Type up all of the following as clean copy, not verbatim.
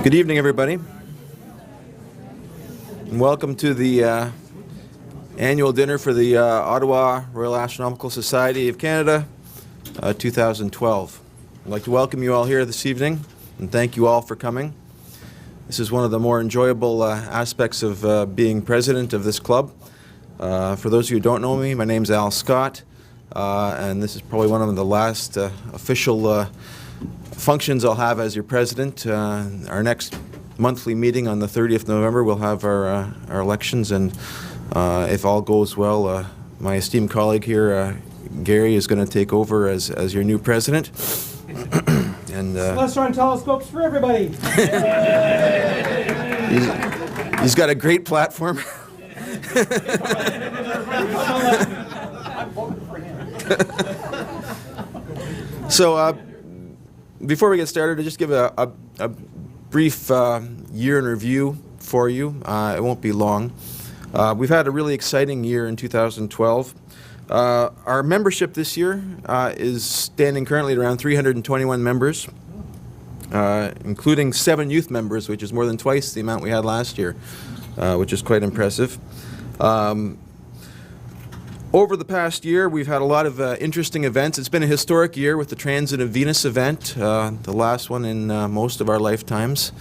Good evening, everybody, and welcome to the annual dinner for the Ottawa Royal Astronomical Society of Canada 2012. I'd like to welcome you all here this evening and thank you all for coming. This is one of the more enjoyable aspects of being president of this club. For those of you who don't know me, my name's Al Scott, and this is probably one of the last official functions I'll have as your president. Our next monthly meeting on the 30th of November, we'll have our elections, and if all goes well, my esteemed colleague here, Gary, is going to take over as your new president. And Celestron telescopes for everybody. he's got a great platform. I'm voting for him. So before we get started, I'll just give a brief year in review for you. It won't be long. We've had a really exciting year in 2012. Our membership this year is standing currently at around 321 members, including 7 youth members, which is more than twice the amount we had last year, which is quite impressive. Over the past year, we've had a lot of interesting events. It's been a historic year with the Transit of Venus event, the last one in most of our lifetimes.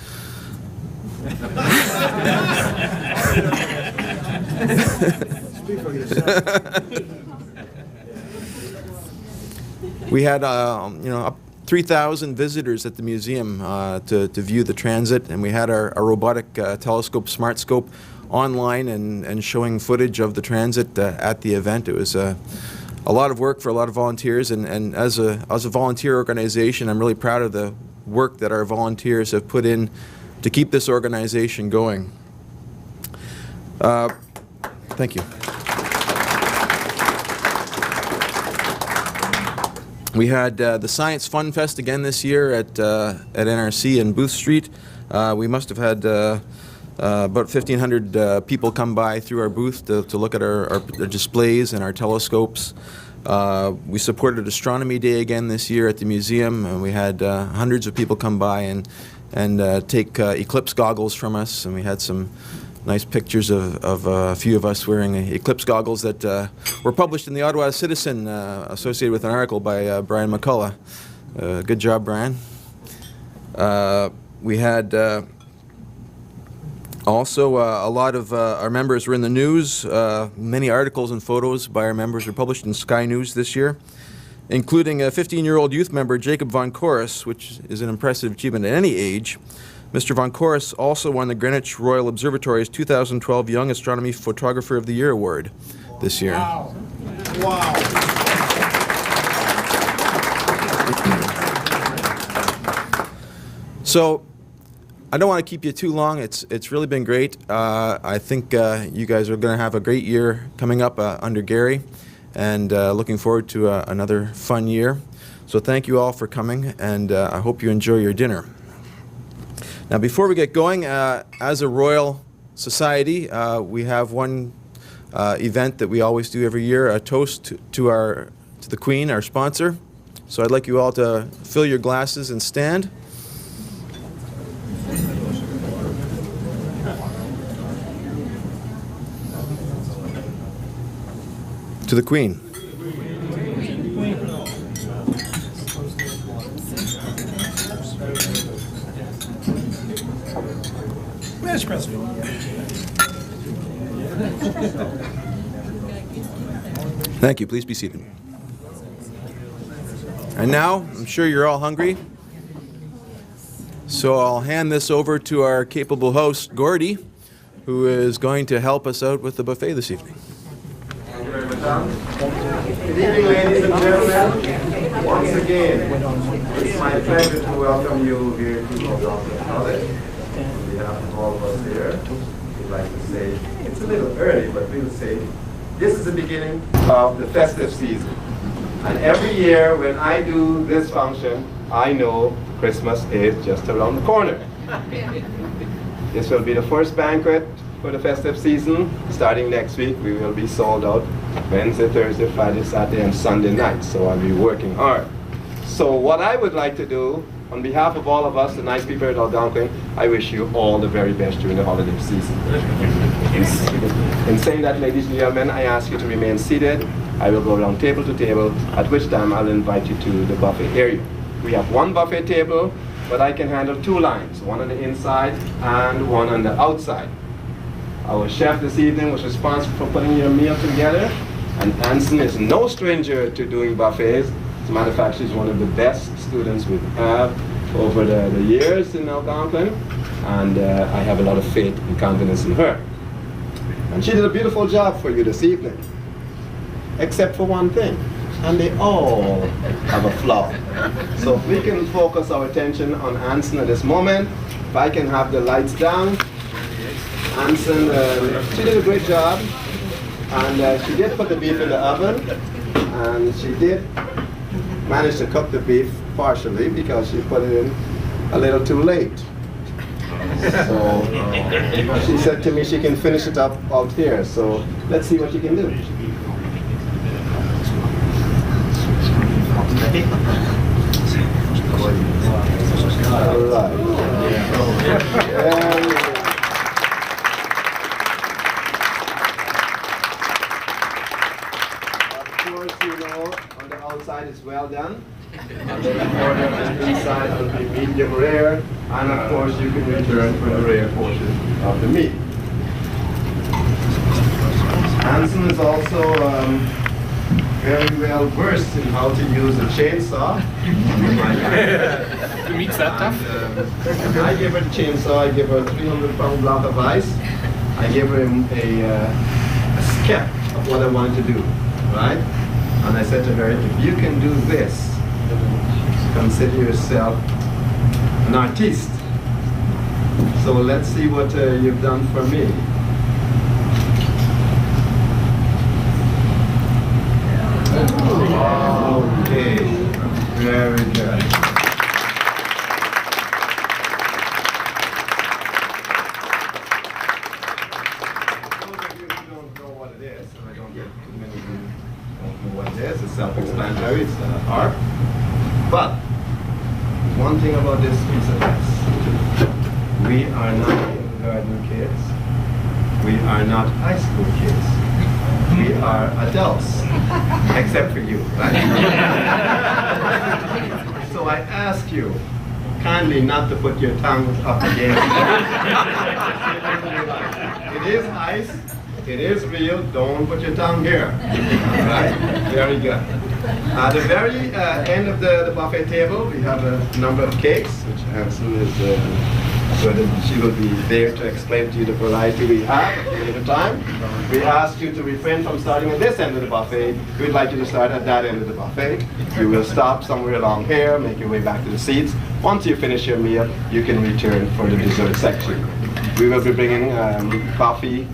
We had, 3,000 visitors at the museum to view the transit, and we had our robotic telescope, SmartScope, online and showing footage of the transit at the event. It was a lot of work for a lot of volunteers, and as a volunteer organization, I'm really proud of the work that our volunteers have put in to keep this organization going. Thank you. We had the Science Fun Fest again this year at NRC in Booth Street. We must have had about 1,500 people come by through our booth to look at our displays and our telescopes. We supported Astronomy Day again this year at the museum, and we had hundreds of people come by and take eclipse goggles from us, and we had some nice pictures of a few of us wearing eclipse goggles that were published in the Ottawa Citizen, associated with an article by Brian McCullough. Good job, Brian. We had also, a lot of our members were in the news. Many articles and photos by our members were published in Sky News this year, including a 15-year-old youth member, Jacob Von Chorus, which is an impressive achievement at any age. Mr. Von Chorus also won the Greenwich Royal Observatory's 2012 Young Astronomy Photographer of the Year Award this year. Wow. Wow. So, I don't want to keep you too long. It's really been great. I think you guys are going to have a great year coming up under Gary, and looking forward to another fun year. So thank you all for coming, and I hope you enjoy your dinner. Now, before we get going, as a Royal Society, we have one event that we always do every year, a toast to the Queen, our sponsor. So I'd like you all to fill your glasses and stand. To the Queen. Mr. President. Thank you. Please be seated. And now, I'm sure you're all hungry, so I'll hand this over to our capable host, Gordy, who is going to help us out with the buffet this evening. Good evening, ladies and gentlemen. Once again, it's my pleasure to welcome you here to Ottawa College. On behalf of all of us here, we'd like to say, it's a little early, but we'll say, this is the beginning of the festive season. And every year when I do this function, I know Christmas is just around the corner. This will be the first banquet for the festive season. Starting next week, we will be sold out Wednesday, Thursday, Friday, Saturday, and Sunday night. So I'll be working hard. So what I would like to do on behalf of all of us, the nice people at Algonquin, I wish you all the very best during the holiday season. In saying that, ladies and gentlemen, I ask you to remain seated. I will go around table to table, at which time I'll invite you to the buffet area. We have one buffet table, but I can handle two lines, one on the inside and one on the outside. Our chef this evening was responsible for putting your meal together, and Anson is no stranger to doing buffets. As a matter of fact, she's one of the best students we've had over the years in Algonquin, and I have a lot of faith and confidence in her. And she did a beautiful job for you this evening, except for one thing, and they all have a flaw. So if we can focus our attention on Anson at this moment, if I can have the lights down. Anson, she did a great job, and she did put the beef in the oven, and she did manage to cook the beef partially because she put it in a little too late. So she said to me she can finish it up out here, so let's see what she can do. All right. On the outside it's well done. On the corner and inside will be medium rare, and of course you can return for the rare portion of the meat. Anson is also very well versed in how to use a chainsaw. The meat's that tough? I give her the chainsaw, I give her a 300-pound block of ice. I give her a sketch of what I want to do, right? And I said to her, if you can do this, consider yourself an artiste. So let's see what you've done for me. Okay, very good. Those of you who don't know what it is, and I don't get too many of you don't know what it is, it's self-explanatory, it's art. But one thing about this piece of this, we are not kindergarten kids, we are not high school kids. We are adults, except for you, right? So I ask you kindly not to put your tongue up against it. It is ice, it is real, don't put your tongue here. All right? Very good. At the very end of the buffet table, we have a number of cakes, which Anson is good. She will be there to explain to you the variety we have at a later time. We ask you to refrain from starting at this end of the buffet. We'd like you to start at that end of the buffet. You will stop somewhere along here, make your way back to the seats. Once you finish your meal, you can return for the dessert section. We will be bringing coffee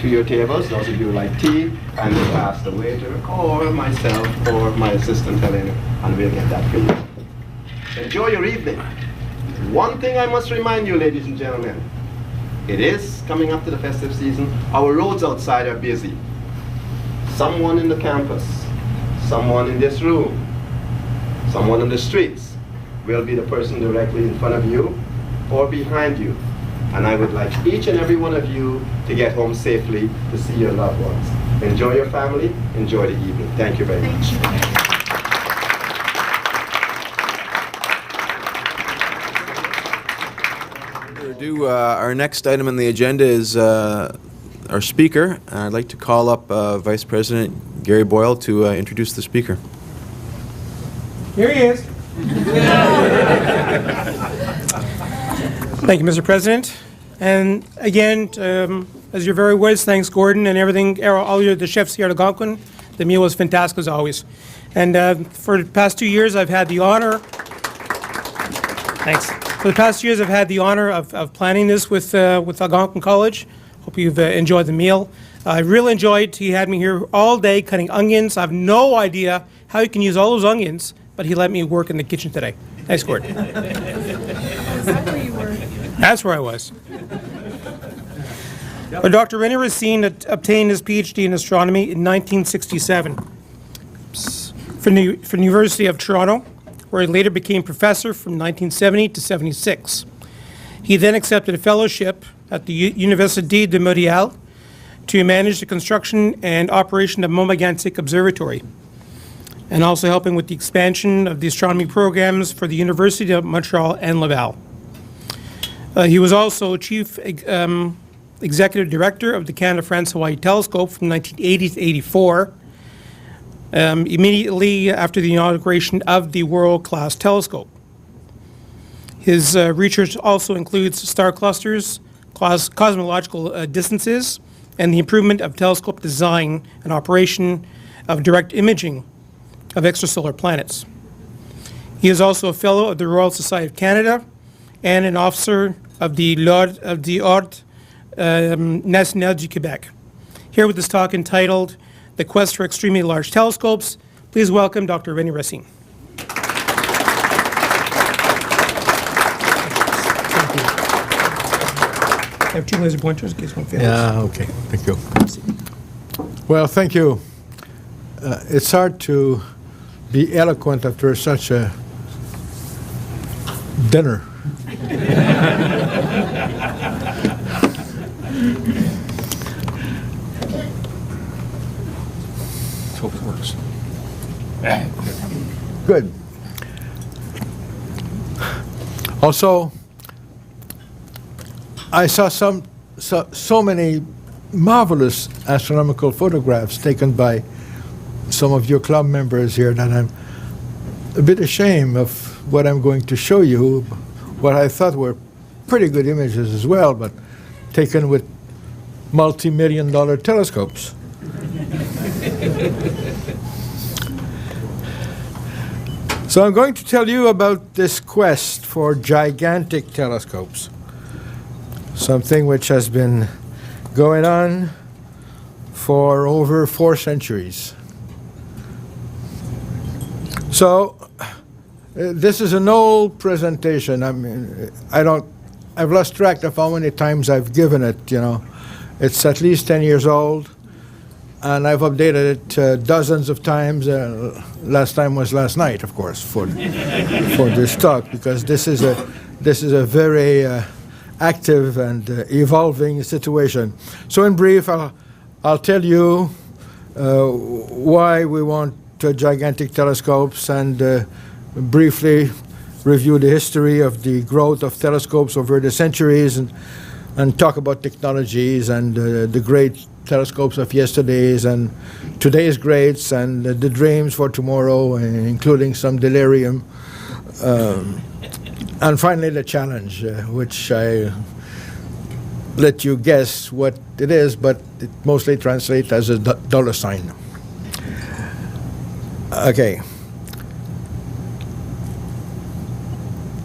to your tables, those of you who like tea, and we'll ask the waiter or myself or my assistant Helena, and we'll get that for you. Enjoy your evening. One thing I must remind you, ladies and gentlemen, it is coming up to the festive season. Our roads outside are busy. Someone in the campus, someone in this room, someone in the streets will be the person directly in front of you or behind you. And I would like each and every one of you to get home safely to see your loved ones. Enjoy your family, enjoy the evening. Thank you very much. Our next item on the agenda is our speaker. I'd like to call up Vice President Gary Boyle to introduce the speaker. Here he is. Thank you, Mr. President. And again, as you're very wise, thanks, Gordon, and everything, all the chefs here at Algonquin. The meal was fantastic as always. And for the past 2 years, I've had the honor. Thanks. For the past years, I've had the honor of planning this with Algonquin College. Hope you've enjoyed the meal. I really enjoyed. He had me here all day cutting onions. I have no idea how you can use all those onions, but he let me work in the kitchen today. Thanks, Gordon. Is that where you were? That's where I was. Well, Dr. René Racine obtained his PhD in astronomy in 1967 from the University of Toronto, where he later became professor from 1970 to 76. He then accepted a fellowship at the Université de Montréal to manage the construction and operation of Montmagantic Observatory, and also helping with the expansion of the astronomy programs for the University of Montreal and Laval. He was also Chief Executive Director of the Canada-France-Hawaii Telescope from 1980 to 84, immediately after the inauguration of the world-class telescope. His research also includes star clusters, cosmological distances, and the improvement of telescope design and operation of direct imaging of extrasolar planets. He is also a fellow of the Royal Society of Canada and an officer of the Ordre National du Québec. Here with this talk entitled The Quest for Extremely Large Telescopes, please welcome Dr. René Racine. I have two laser pointers in case one fails. Yeah, okay. Thank you. Well, thank you. It's hard to be eloquent after such a dinner. Let's hope it works. Good. Also, I saw so many marvelous astronomical photographs taken by some of your club members here that I'm a bit ashamed of what I'm going to show you, what I thought were pretty good images as well, but taken with multi-million-dollar telescopes. So I'm going to tell you about this quest for gigantic telescopes, something which has been going on for over 4 centuries. So this is an old presentation. I mean, I've lost track of how many times I've given it, you know. It's at least 10 years old, and I've updated it dozens of times. Last time was last night, of course, for this talk, because this is a very active and evolving situation. So in brief, I'll tell you why we want gigantic telescopes, and briefly review the history of the growth of telescopes over the centuries, and talk about technologies and the great telescopes of yesterday's and today's greats, and the dreams for tomorrow, including some delirium. And finally, the challenge, which I let you guess what it is, but it mostly translates as a dollar sign. Okay.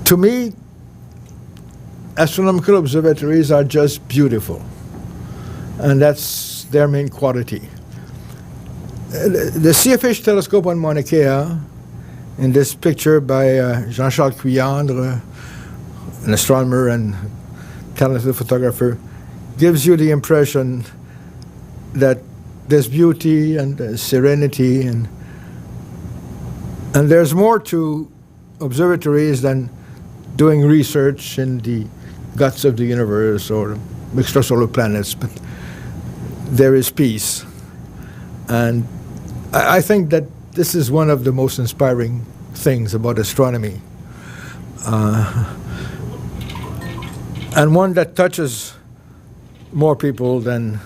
To me, astronomical observatories are just beautiful, and that's their main quality. The CFH telescope on Mauna Kea, in this picture by Jean-Charles Cuyandre, an astronomer and talented photographer, gives you the impression that there's beauty and serenity, and there's more to observatories than doing research in the guts of the universe or extrasolar planets, but there is peace. And I think that this is one of the most inspiring things about astronomy, and one that touches more people than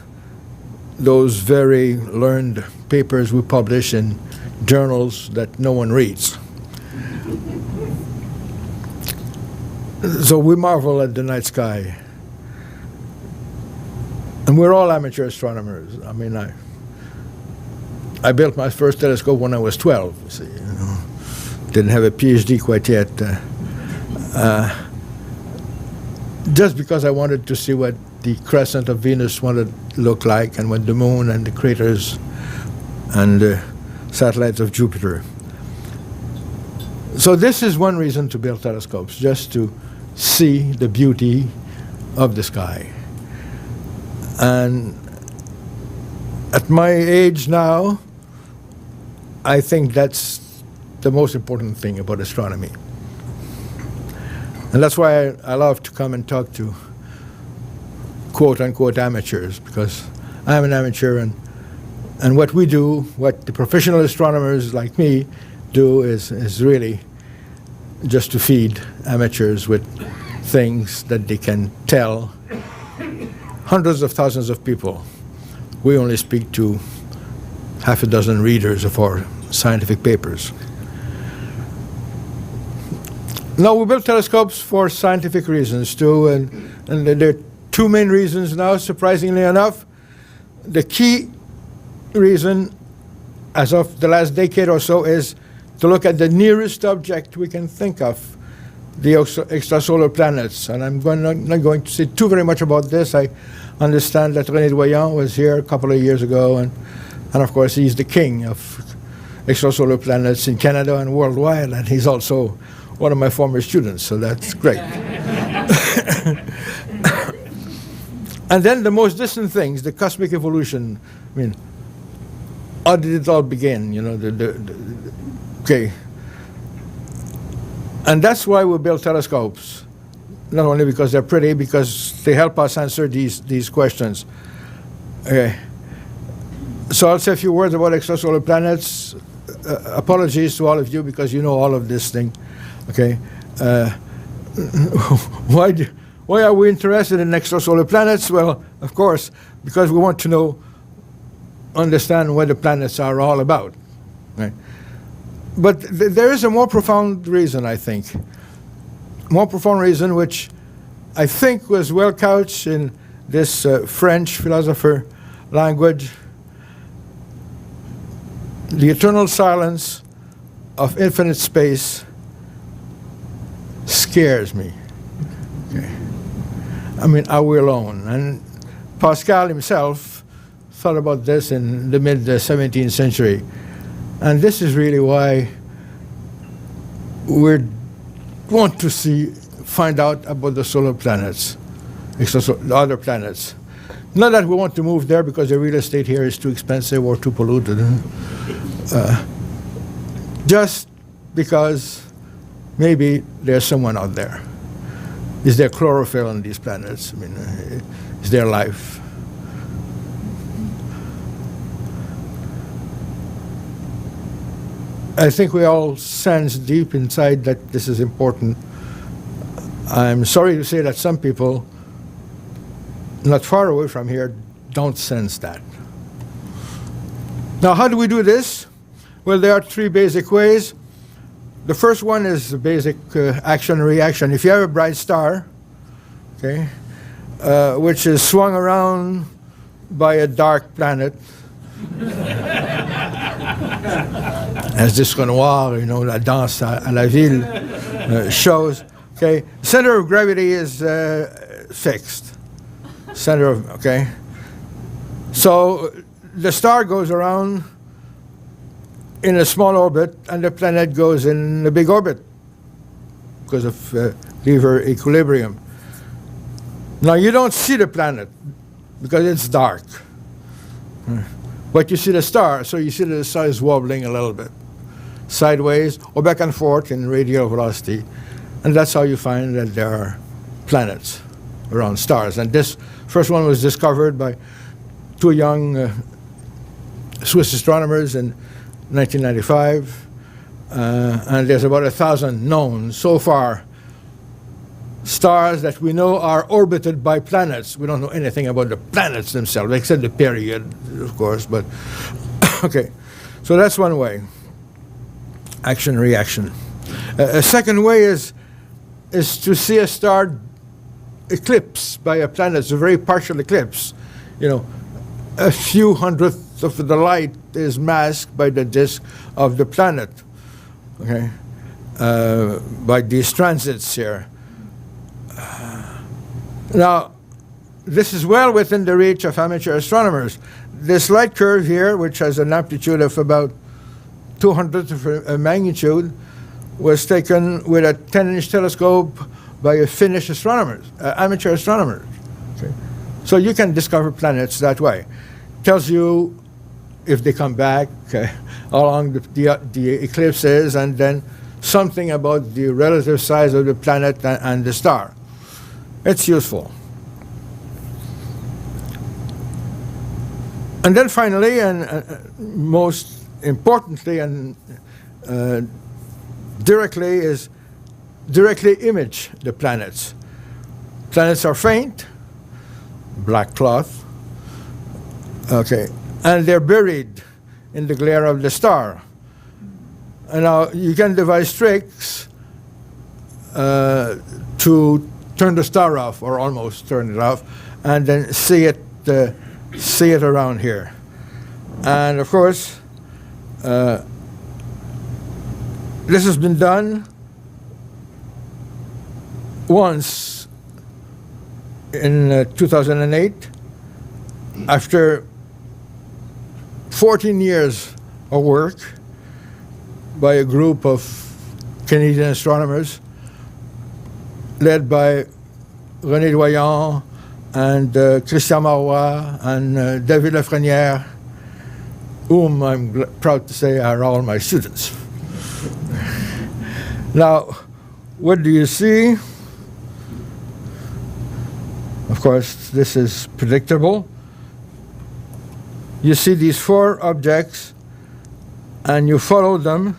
those very learned papers we publish in journals that no one reads. So we marvel at the night sky, and we're all amateur astronomers. I mean, I built my first telescope when I was 12. You see, you know. Didn't have a PhD quite yet. Just because I wanted to see what the crescent of Venus wanted to look like, and what the moon and the craters and the satellites of Jupiter. So this is one reason to build telescopes, just to see the beauty of the sky. And at my age now, I think that's the most important thing about astronomy. And that's why I love to come and talk to quote-unquote amateurs, because I'm an amateur, and what we do, what the professional astronomers like me do is really just to feed amateurs with things that they can tell hundreds of thousands of people. We only speak to half a dozen readers of our scientific papers. Now, we build telescopes for scientific reasons too, and there are two main reasons now, surprisingly enough. The key reason, as of the last decade or so, is to look at the nearest object we can think of, the extrasolar planets. And I'm not going to say too very much about this. I understand that René Doyon was here a couple of years ago, and of course he's the king of extrasolar planets in Canada and worldwide, and he's also one of my former students, so that's great. And then the most distant things, the cosmic evolution. I mean, how did it all begin? You know, okay. And that's why we build telescopes. Not only because they're pretty, because they help us answer these questions. Okay. So I'll say a few words about extrasolar planets. Apologies to all of you because you know all of this thing. Okay. Why are we interested in extrasolar planets? Well, of course, because we want to understand what the planets are all about. Right? But there is a more profound reason, I think. More profound reason, which I think was well couched in this French philosopher language. The eternal silence of infinite space scares me. Okay. I mean, are we alone? And Pascal himself thought about this in the mid-17th century. And this is really why we want to find out about the solar planets, the other planets. Not that we want to move there because the real estate here is too expensive or too polluted. Just because maybe there's someone out there. Is there chlorophyll on these planets? I mean, is there life? I think we all sense deep inside that this is important. I'm sorry to say that some people not far away from here don't sense that. Now, how do we do this? Well, there are three basic ways. The first one is the basic action-reaction. If you have a bright star, okay, which is swung around by a dark planet, as Disque Noir, you know, La Danse à la Ville shows, okay, center of gravity is fixed. Center of, okay. So the star goes around in a small orbit, and the planet goes in a big orbit because of lever equilibrium. Now, you don't see the planet because it's dark. But you see the star, so you see that the star is wobbling a little bit, sideways or back and forth in radial velocity. And that's how you find that there are planets around stars. And this first one was discovered by two young Swiss astronomers in 1995, and there's about 1,000 known so far stars that we know are orbited by planets. We don't know anything about the planets themselves, except the period, of course, but okay. So that's one way, action-reaction. A second way is to see a star eclipsed by a planet. It's a very partial eclipse. You know, a few hundredths of the light is masked by the disk of the planet, okay, by these transits here. Now, this is well within the reach of amateur astronomers. This light curve here, which has an amplitude of about 200th of a magnitude, was taken with a 10-inch telescope by a Finnish astronomer, amateur astronomers. Okay. So you can discover planets that way. Tells you if they come back, how long the eclipse is, and then something about the relative size of the planet and the star. It's useful. And then finally, and most importantly and directly image the planets. Planets are faint, black cloth, okay, and they're buried in the glare of the star. And now you can devise tricks to turn the star off, or almost turn it off, and then see it around here. And of course, this has been done once in 2008, after 14 years of work by a group of Canadian astronomers led by René Doyon and Christian Marois and David Lafrenière, whom I'm proud to say are all my students. Now, what do you see? Of course, this is predictable. You see these 4 objects, and you follow them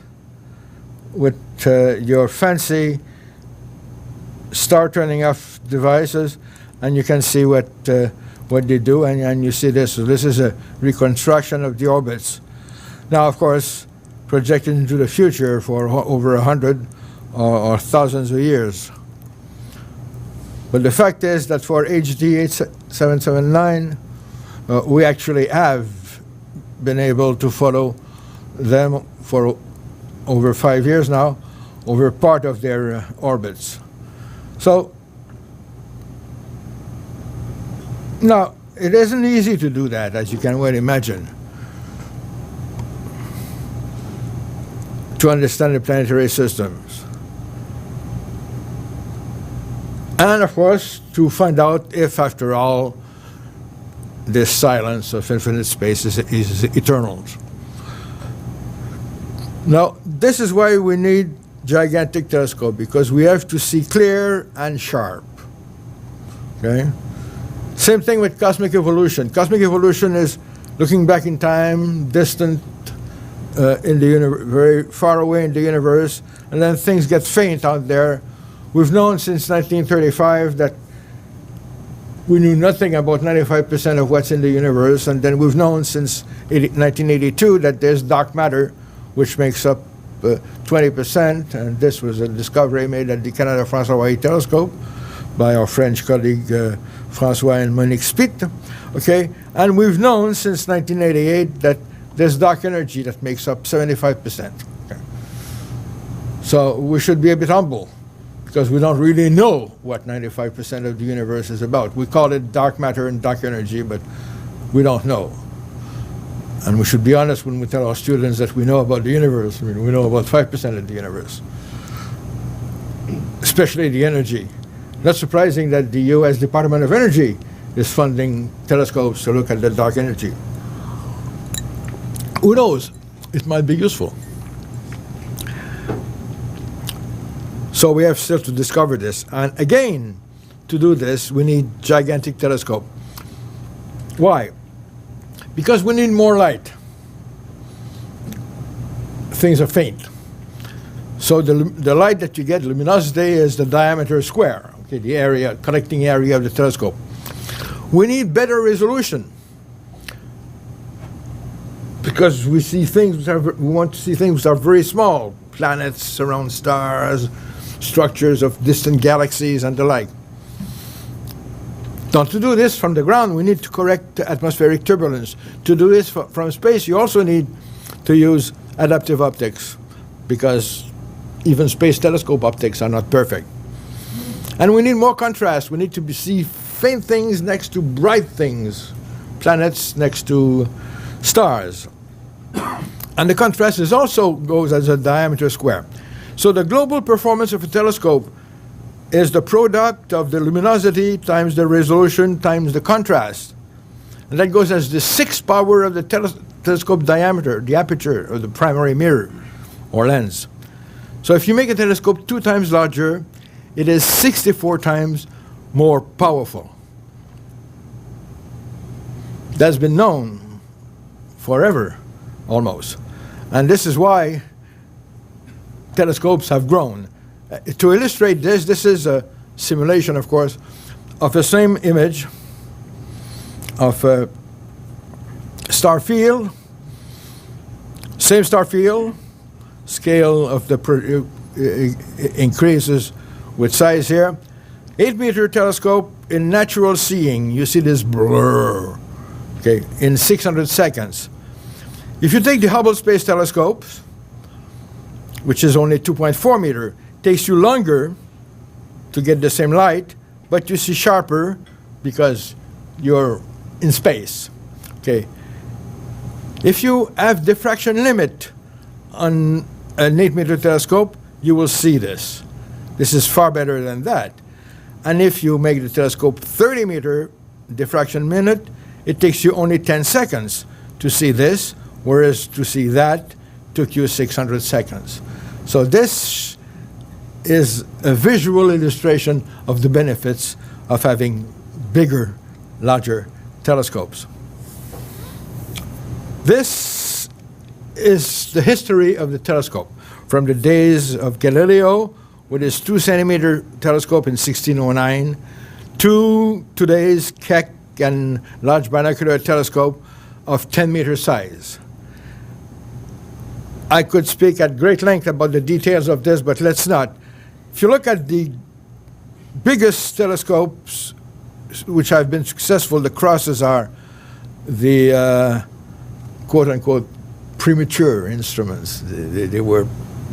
with your fancy star turning off devices, and you can see what they do, and you see this. So this is a reconstruction of the orbits. Now, of course, projected into the future for over 100 or thousands of years. But the fact is that for HD 8779, we actually have been able to follow them for over 5 years now, over part of their orbits. So, now, it isn't easy to do that, as you can well imagine, to understand the planetary systems. And, of course, to find out if, after all, this silence of infinite space is eternal. Now, this is why we need gigantic telescope, because we have to see clear and sharp. Okay? Same thing with cosmic evolution. Cosmic evolution is looking back in time, distant in the universe, very far away in the universe, and then things get faint out there. We've known since 1935 that we knew nothing about 95% of what's in the universe, and then we've known since 1982 that there's dark matter, which makes up 20%, and this was a discovery made at the Canada-France-Hawaii telescope by our French colleague François and Monique Spitt. Okay, and we've known since 1988 that there's dark energy that makes up 75%. Okay. So we should be a bit humble, because we don't really know what 95% of the universe is about. We call it dark matter and dark energy, but we don't know. And we should be honest when we tell our students that we know about the universe. I mean, we know about 5% of the universe, especially the energy. Not surprising that the U.S. Department of Energy is funding telescopes to look at the dark energy. Who knows? It might be useful. So we have still to discover this. And again, to do this, we need gigantic telescope. Why? Because we need more light. Things are faint. So the light that you get, luminosity, is the diameter square, okay, the area, collecting area of the telescope. We need better resolution, because we see things we want to see things that are very small, planets around stars, structures of distant galaxies, and the like. Now, to do this from the ground, we need to correct atmospheric turbulence. To do this from space, you also need to use adaptive optics, because even space telescope optics are not perfect. And we need more contrast. We need to see faint things next to bright things, planets next to stars. And the contrast is also goes as a diameter square. So the global performance of a telescope is the product of the luminosity times the resolution times the contrast. And that goes as the 6th power of the telescope diameter, the aperture of the primary mirror or lens. So if you make a telescope 2 times larger, it is 64 times more powerful. That's been known forever, almost. And this is why telescopes have grown. To illustrate this, this is a simulation, of course, of the same image of a star field, same star field, scale of the increases with size here. 8-meter telescope in natural seeing, you see this blur, okay, in 600 seconds. If you take the Hubble Space Telescope, which is only 2.4 meter, takes you longer to get the same light, but you see sharper because you're in space. Okay. If you have diffraction limit on an 8-meter telescope, you will see this. This is far better than that. And if you make the telescope 30-meter diffraction minute, it takes you only 10 seconds to see this, whereas to see that took you 600 seconds. So this is a visual illustration of the benefits of having bigger, larger telescopes. This is the history of the telescope, from the days of Galileo with his 2-centimeter telescope in 1609 to today's Keck and large binocular telescope of 10-meter size. I could speak at great length about the details of this, but let's not. If you look at the biggest telescopes which have been successful, the crosses are the quote-unquote premature instruments. They were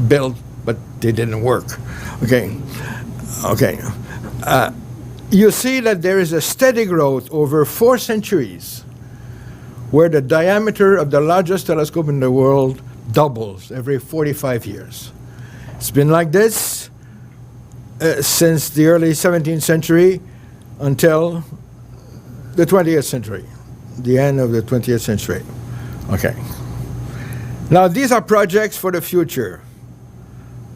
built, but they didn't work. Okay. You see that there is a steady growth over 4 centuries where the diameter of the largest telescope in the world doubles every 45 years. It's been like this since the early 17th century until the 20th century, the end of the 20th century. Okay. Now, these are projects for the future.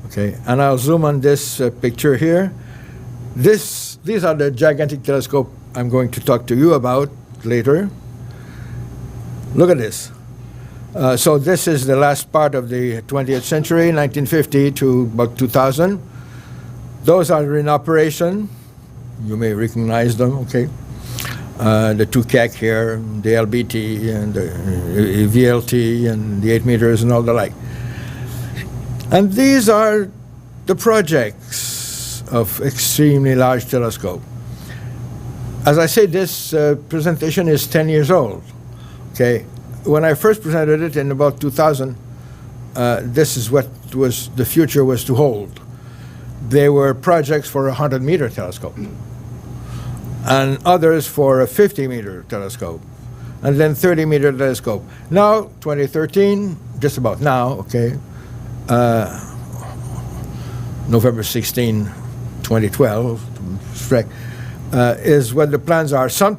Okay, and I'll zoom on this picture here. These are the gigantic telescope I'm going to talk to you about later. Look at this. So this is the last part of the 20th century, 1950 to about 2000. Those are in operation. You may recognize them, okay? The 2 Keck here, the LBT and the VLT and the 8 meters and all the like. And these are the projects of extremely large telescope. As I say, this presentation is 10 years old. Okay, when I first presented it in about 2000, this is what was the future was to hold. There were projects for a 100-meter telescope, and others for a 50-meter telescope, and then 30-meter telescope. Now, 2013, just about now, okay, November 16, 2012, is what the plans are. Some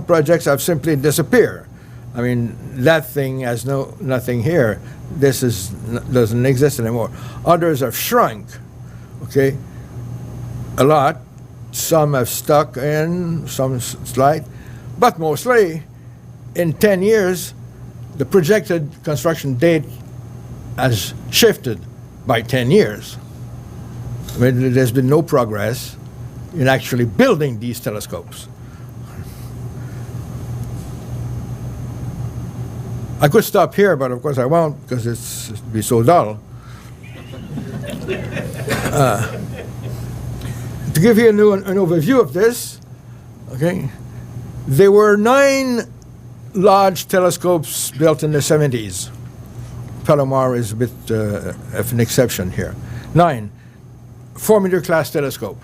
projects have simply disappeared. I mean, that thing has nothing here. This doesn't exist anymore. Others have shrunk, okay, a lot. Some have stuck in, some slight, but mostly in 10 years, the projected construction date has shifted by 10 years. I mean, there's been no progress in actually building these telescopes. I could stop here, but of course I won't, because it'd be so dull. To give you an overview of this, okay, there were 9 large telescopes built in the 70s. Palomar is a bit of an exception here. 9, 4-meter class telescope.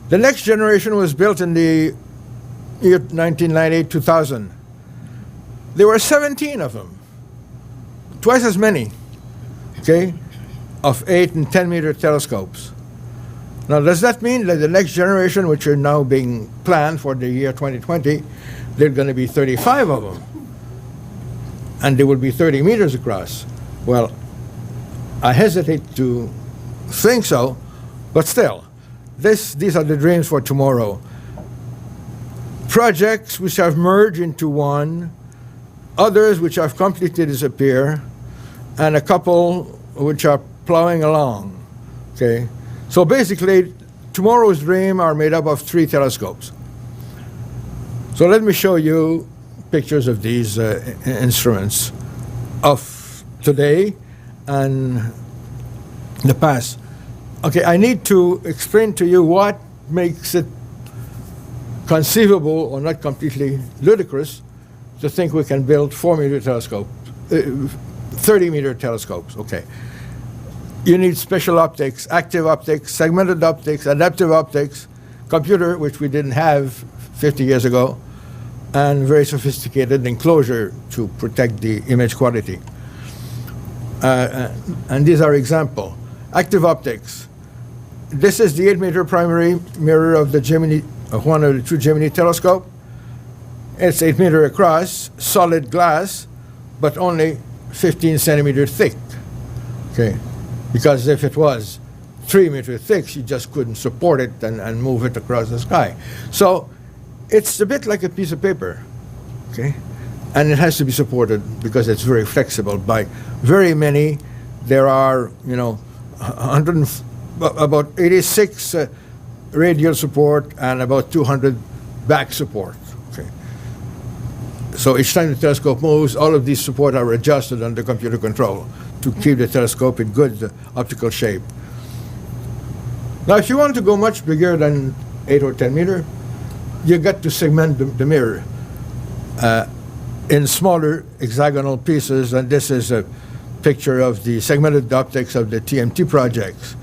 The next generation was built in the year 1998-2000. There were 17 of them, twice as many, okay, of 8 and 10-meter telescopes. Now, does that mean that the next generation, which are now being planned for the year 2020, there are going to be 35 of them? and they will be 30 meters across. Well, I hesitate to think so, but still, these are the dreams for tomorrow. Projects which have merged into one, others which have completely disappeared, and a couple which are plowing along. Okay, so basically, tomorrow's dream are made up of 3 telescopes. So let me show you pictures of these instruments of today and the past. Okay, I need to explain to you what makes it conceivable or not completely ludicrous to think we can build 4-meter telescope, 30-meter telescopes. Okay. You need special optics, active optics, segmented optics, adaptive optics, computer, which we didn't have 50 years ago, and very sophisticated enclosure to protect the image quality. And these are example. Active optics. This is the 8-meter primary mirror of the Gemini, one of the 2 Gemini telescope. It's 8 meter across, solid glass, but only 15 centimeter thick. Okay, because if it was 3 meter thick, you just couldn't support it and move it across the sky. So it's a bit like a piece of paper. Okay, and it has to be supported because it's very flexible by very many. There are, about 86 radial support and about 200 back support. Okay. So each time the telescope moves, all of these support are adjusted under computer control to keep the telescope in good optical shape. Now, if you want to go much bigger than 8 or 10 meter, you got to segment the mirror in smaller hexagonal pieces, and this is a picture of the segmented optics of the TMT projects.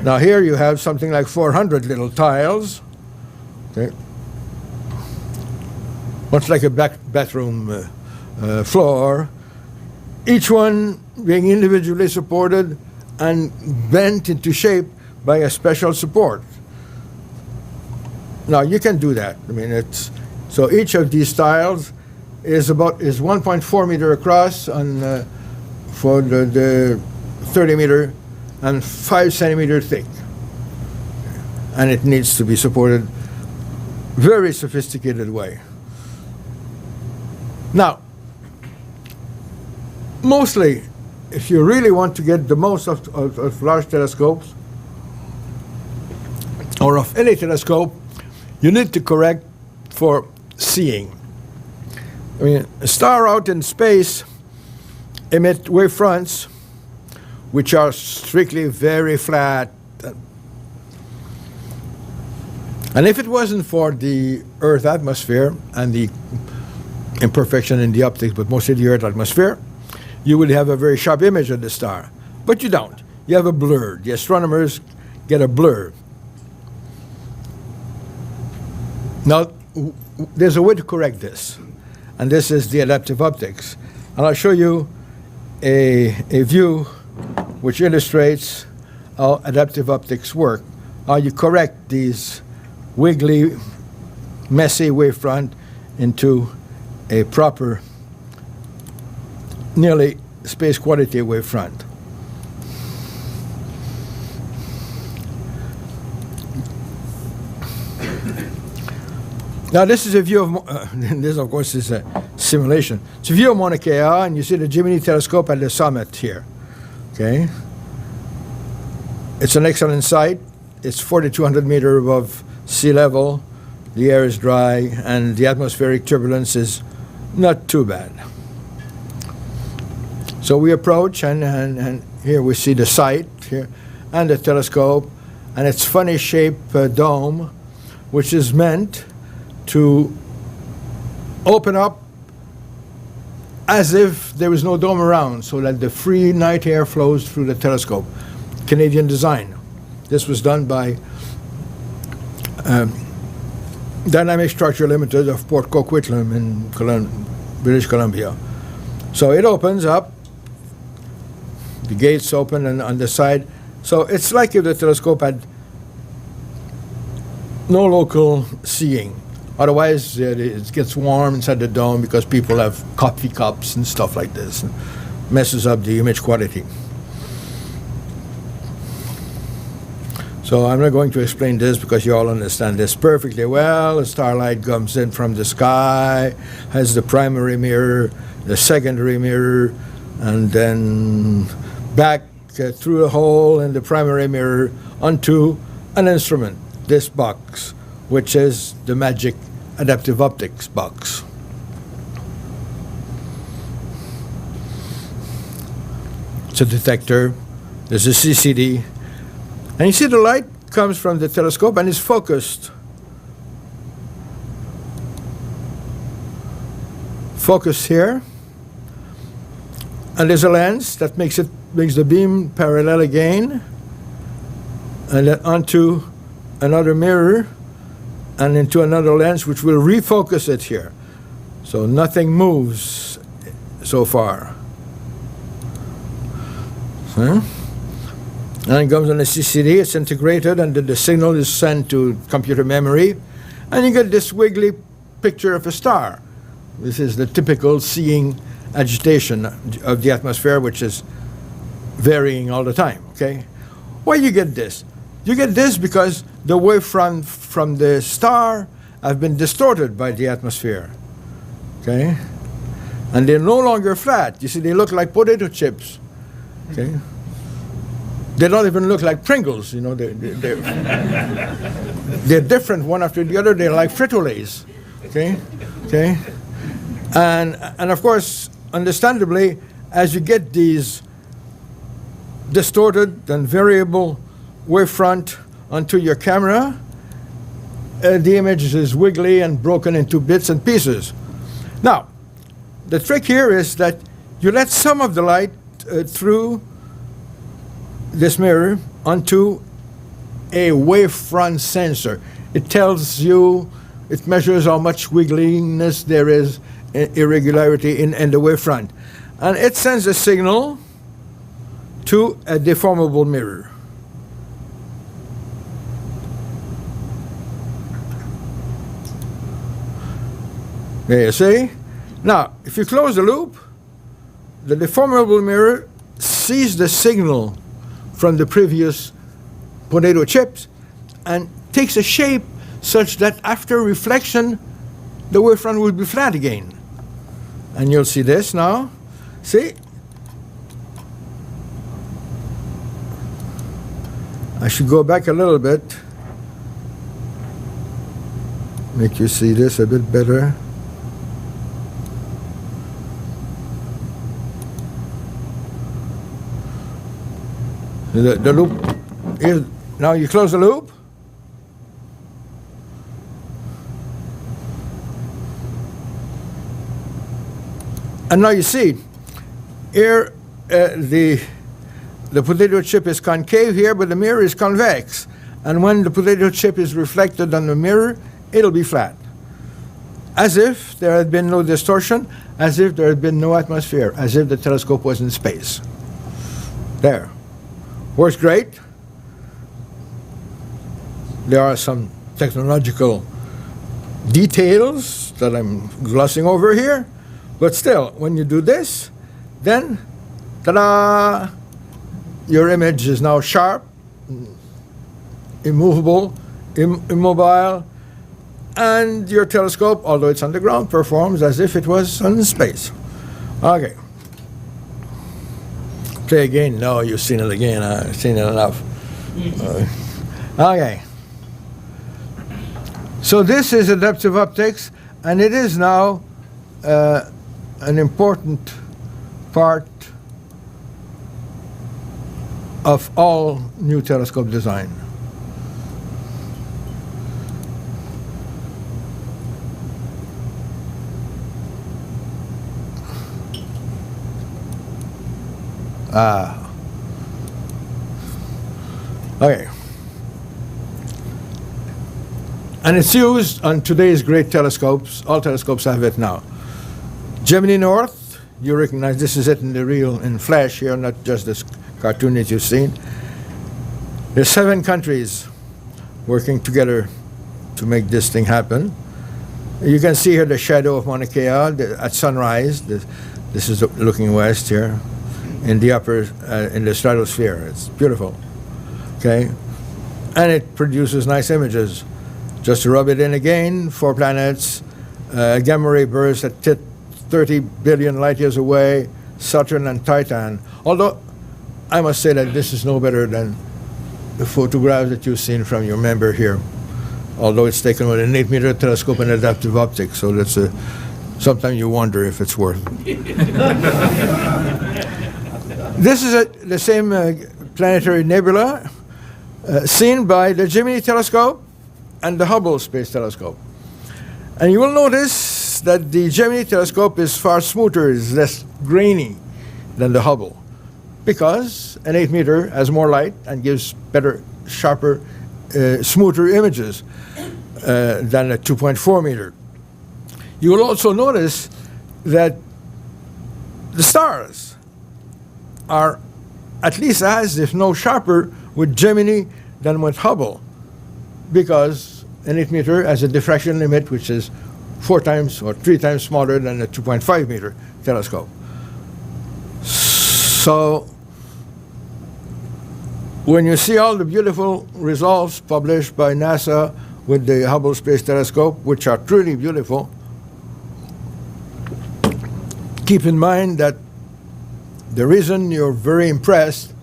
Now here you have something like 400 little tiles, okay, much like a bathroom floor, each one being individually supported and bent into shape by a special support. Now you can do that. I mean, so each of these tiles is 1.4 meter across for the 30 meter and 5 centimeter thick, and it needs to be supported very sophisticated way. Now, mostly, if you really want to get the most of large telescopes or of any telescope, you need to correct for seeing. I mean, a star out in space emit wavefronts which are strictly very flat. And if it wasn't for the Earth atmosphere and the imperfection in the optics, but mostly the Earth atmosphere, you would have a very sharp image of the star. But you don't. You have a blur. The astronomers get a blur. Now, there's a way to correct this, and this is the adaptive optics. And I'll show you a view which illustrates how adaptive optics work, how you correct these wiggly, messy wavefront into a proper, nearly space quality wavefront. Now this is a view of, this of course is a simulation. It's a view of Mauna Kea, and you see the Gemini telescope at the summit here. Okay. It's an excellent site. It's 4,200 meters above sea level. The air is dry, and the atmospheric turbulence is not too bad. So we approach, and here we see the site here, and the telescope, and its funny shaped dome, which is meant to open up as if there was no dome around, so that the free night air flows through the telescope. Canadian design. This was done by Dynamic Structure Limited of Port Coquitlam in British Columbia. So it opens up, the gates open and on the side. So it's like if the telescope had no local seeing, Otherwise, it gets warm inside the dome because people have coffee cups and stuff like this. And messes up the image quality. So I'm not going to explain this because you all understand this perfectly well. The starlight comes in from the sky, has the primary mirror, the secondary mirror, and then back through a hole in the primary mirror onto an instrument, this box, which is the magic adaptive optics box. It's a detector, there's a CCD, and you see the light comes from the telescope and is focused. Focus here, and there's a lens that makes the beam parallel again, and then onto another mirror, and into another lens which will refocus it here. So nothing moves so far. And it comes on the CCD, it's integrated, and the signal is sent to computer memory, and you get this wiggly picture of a star. This is the typical seeing agitation of the atmosphere, which is varying all the time, okay? Why you get this? You get this because the wavefront from the star have been distorted by the atmosphere, okay? And they're no longer flat. You see, they look like potato chips, okay? They don't even look like Pringles, you know. They're different one after the other. They're like Frito-Lays, okay? Okay? And of course, understandably, as you get these distorted and variable wavefront onto your camera, the image is wiggly and broken into bits and pieces. Now, the trick here is that you let some of the light through this mirror onto a wavefront sensor. It tells you, it measures how much wiggliness there is, irregularity in the wavefront. And it sends a signal to a deformable mirror. There you see? Now, if you close the loop, the deformable mirror sees the signal from the previous potato chips and takes a shape such that after reflection, the wavefront will be flat again. And you'll see this now. See? I should go back a little bit. Make you see this a bit better. The loop is, now you close the loop. And now you see, here the potato chip is concave here, but the mirror is convex. And when the potato chip is reflected on the mirror, it'll be flat. As if there had been no distortion, as if there had been no atmosphere, as if the telescope was in space. There. Works great. There are some technological details that I'm glossing over here, but still, when you do this, then, ta-da! Your image is now sharp, immovable, immobile, and your telescope, although it's on the ground, performs as if it was in space. Okay. Play again? No, you've seen it again. I've seen it enough. Okay. So this is adaptive optics, and it is now an important part of all new telescope design. Okay. And it's used on today's great telescopes. All telescopes have it now. Gemini North, you recognize this is it in the real, in flash here, not just this cartoon that you've seen. There's 7 countries working together to make this thing happen. You can see here the shadow of Mauna Kea at sunrise. This is looking west here in the upper, in the stratosphere. It's beautiful, okay? And it produces nice images. Just to rub it in again, 4 planets, gamma ray bursts at 30 billion light years away, Saturn and Titan. Although, I must say that this is no better than the photographs that you've seen from your member here. Although it's taken with an 8-meter telescope and adaptive optics, so that's sometimes you wonder if it's worth. This is the same planetary nebula seen by the Gemini telescope and the Hubble Space Telescope. And you will notice that the Gemini telescope is far smoother, is less grainy than the Hubble, because an 8-meter has more light and gives better, sharper, smoother images than a 2.4 meter. You will also notice that the stars are at least as, if no sharper, with Gemini than with Hubble, because an 8-meter has a diffraction limit which is 4 times or 3 times smaller than a 2.5 meter telescope. So when you see all the beautiful results published by NASA with the Hubble Space Telescope, which are truly beautiful, keep in mind that the reason you're very impressed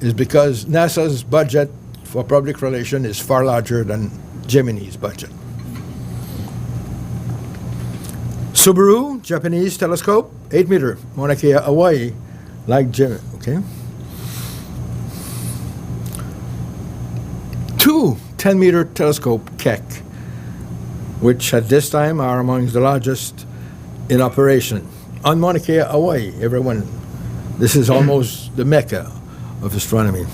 is because NASA's budget for public relations is far larger than Gemini's budget. Subaru, Japanese telescope, 8-meter, Mauna Kea, Hawaii, like Gemini, okay? 2 10-meter telescope, Keck, which at this time are among the largest in operation. On Mauna Kea, Hawaii, everyone, this is almost the mecca of astronomy.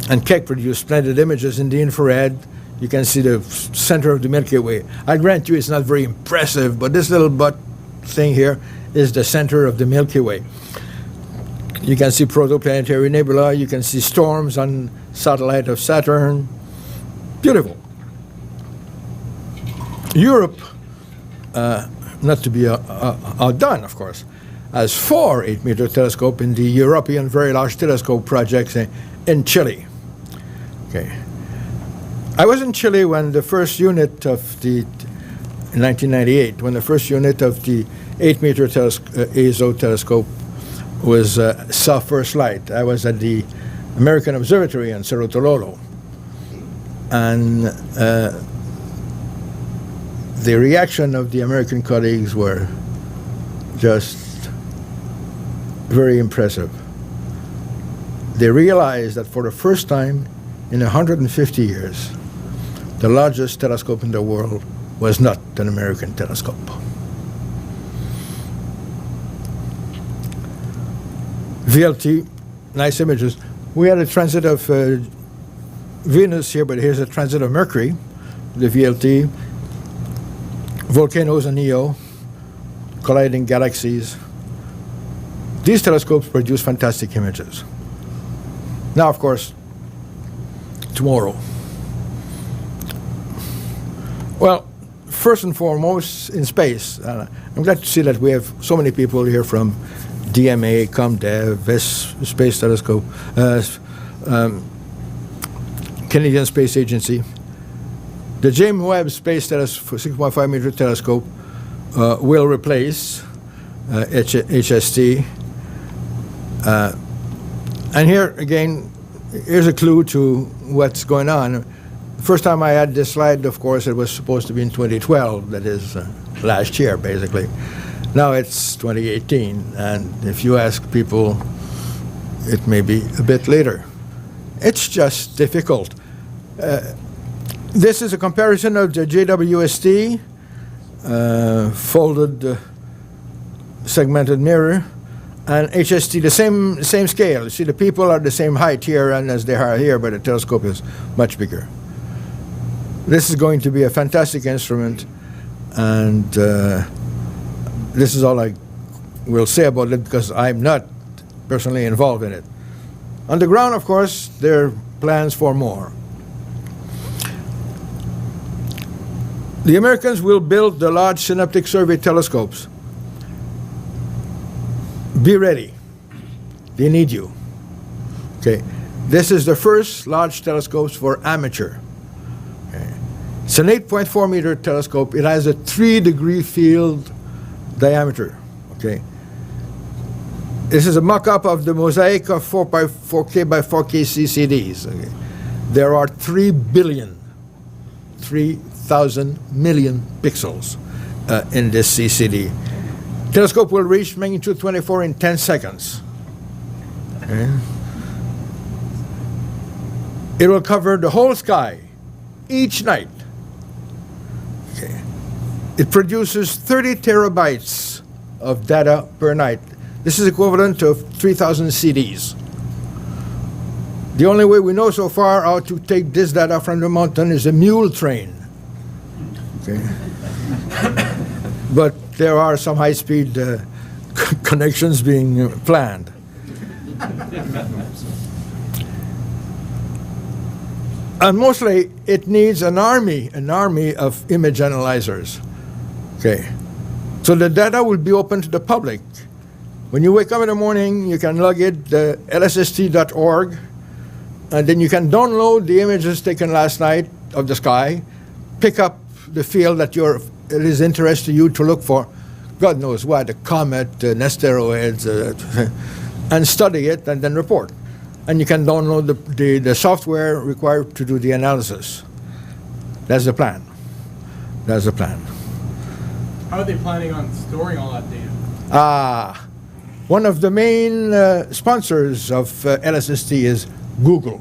And Keck produced splendid images in the infrared. You can see the center of the Milky Way. I grant you it's not very impressive, but this little butt thing here is the center of the Milky Way. You can see protoplanetary nebula. You can see storms on satellite of Saturn. Beautiful. Europe, not to be outdone, of course, has 4 8-meter telescopes in the European Very Large Telescope projects in Chile. Okay. I was in Chile when the first unit of the, in 1998, when the first unit of the 8-meter ESO telescope was saw first light. I was at the American Observatory in Cerro Tololo. And the reaction of the American colleagues were just very impressive. They realized that for the first time in 150 years, the largest telescope in the world was not an American telescope. VLT, nice images. We had a transit of Venus here, but here's a transit of Mercury, the VLT, volcanoes and Io, colliding galaxies. These telescopes produce fantastic images. Now, of course, tomorrow. Well, first and foremost, in space. I'm glad to see that we have so many people here from DMA, ComDev, Space Telescope, Canadian Space Agency. The James Webb Space Telescope, 6.5 meter telescope, will replace HST. And here again, here's a clue to what's going on. The first time I had this slide, of course, it was supposed to be in 2012, that is last year, basically. Now it's 2018, and if you ask people, it may be a bit later. It's just difficult. This is a comparison of the JWST, folded segmented mirror, and HST, the same scale. You see, the people are the same height here and as they are here, but the telescope is much bigger. This is going to be a fantastic instrument, and this is all I will say about it because I'm not personally involved in it. On the ground, of course, there are plans for more. The Americans will build the Large Synaptic Survey telescopes. Be ready. They need you. Okay. This is the first large telescopes for amateur. Okay. It's an 8.4 meter telescope. It has a 3-degree field diameter. Okay. This is a mock-up of the mosaic of 4K by 4K CCDs. Okay. There are 3,000 million pixels in this CCD. Telescope will reach magnitude 24 in 10 seconds. Okay. It will cover the whole sky each night. Okay. It produces 30 terabytes of data per night. This is equivalent to 3,000 CDs. The only way we know so far how to take this data from the mountain is a mule train. Okay. But there are some high-speed connections being planned. And mostly it needs an army of image analyzers. Okay. So the data will be open to the public. When you wake up in the morning, you can log it, lsst.org, and then you can download the images taken last night of the sky, pick up the field that it is interest to you to look for, God knows what, a comet, an asteroid, and study it and then report. And you can download the software required to do the analysis. That's the plan. That's the plan. How are they planning on storing all that data? One of the main sponsors of LSST is Google.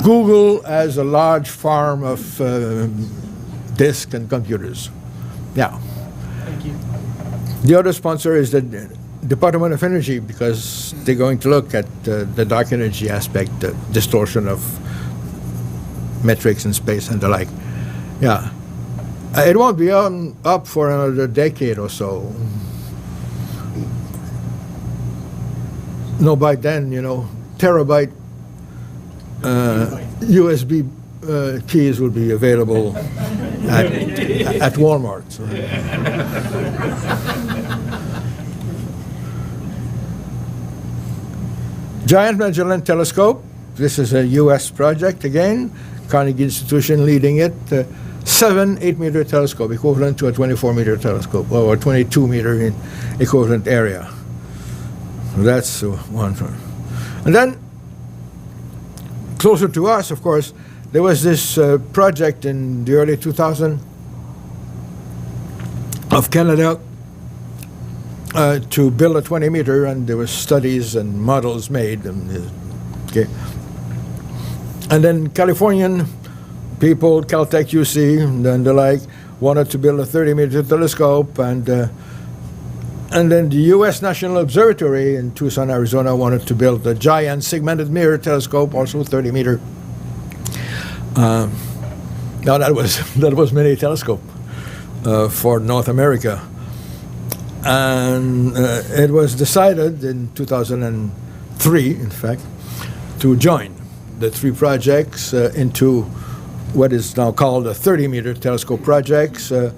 Google has a large farm of disk and computers. Yeah. Thank you. The other sponsor is the Department of Energy, because they're going to look at the dark energy aspect, the distortion of metrics in space and the like. Yeah. It won't be up for another decade or so. No, by then, terabyte USB keys will be available at Walmart. So. Giant Magellan Telescope. This is a U.S. project again. Carnegie Institution leading it. 7 8-meter telescope, equivalent to a 24-meter telescope, or a 22-meter in equivalent area. That's one. And then, closer to us, of course, there was this project in the early 2000s of Canada to build a 20-meter, and there were studies and models made. Okay. And then Californian people, Caltech, UC, and the like, wanted to build a 30-meter telescope, and then the U.S. National Observatory in Tucson, Arizona, wanted to build a giant segmented mirror telescope, also 30-meter. Now that was mini telescope for North America, and it was decided in 2003, in fact, to join the three projects into what is now called the 30-meter telescope projects. The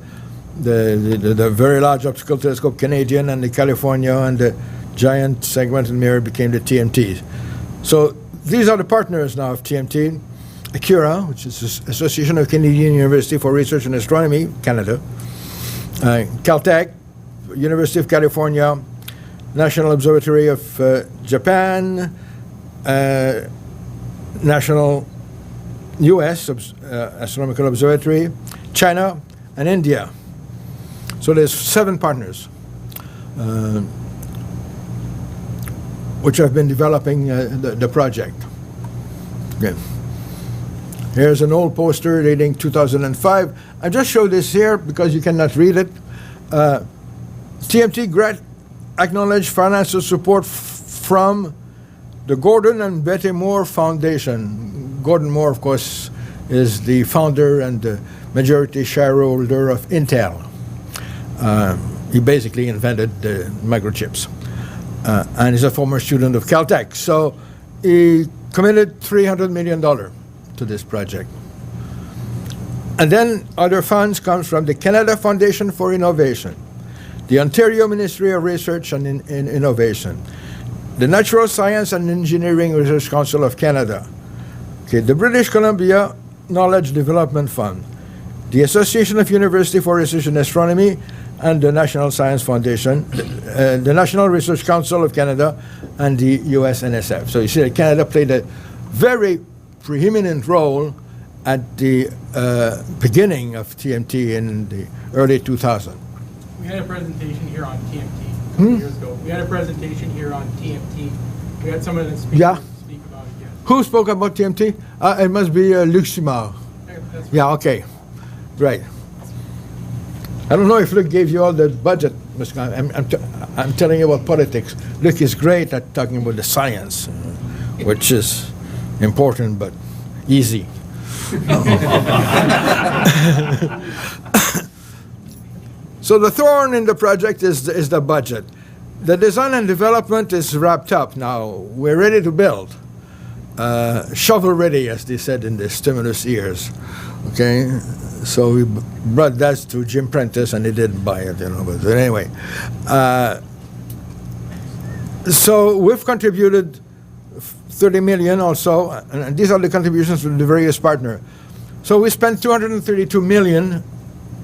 very large optical telescope Canadian and the California, and the giant segmented mirror became the TMT. So these are the partners now of TMT. Acura, which is the Association of Canadian University for Research in Astronomy, Canada. Caltech, University of California, National Observatory of Japan, National U.S. Astronomical Observatory, China, and India. So there's 7 partners which have been developing the project. Okay. Here's an old poster dating 2005. I just show this here because you cannot read it. TMT grant acknowledged financial support from the Gordon and Betty Moore Foundation. Gordon Moore, of course, is the founder and the majority shareholder of Intel. He basically invented the microchips, and he's a former student of Caltech. So he committed $300 million to this project. And then other funds comes from the Canada Foundation for Innovation, the Ontario Ministry of Research and Innovation, the Natural Science and Engineering Research Council of Canada, okay, the British Columbia Knowledge Development Fund, the Association of University for Research in Astronomy, and the National Science Foundation, the National Research Council of Canada, and the US NSF. So you see that Canada played a very preeminent role at the beginning of TMT in the early 2000s. We had a presentation here on TMT a couple years ago. We had a presentation here on TMT. We had someone that speak about it, yes. Who spoke about TMT? It must be Luc Simard. That's Yeah, okay. Right. I don't know if Luc gave you all the budget, Mr. Khan. I'm telling you about politics. Luc is great at talking about the science, which is important but easy. So the thorn in the project is the budget. The design and development is wrapped up now. We're ready to build. Shovel ready, as they said in the stimulus years. Okay, so we brought that to Jim Prentice, and he didn't buy it, But anyway, so we've contributed 30 million also, and these are the contributions from the various partners. So we spent $232 million,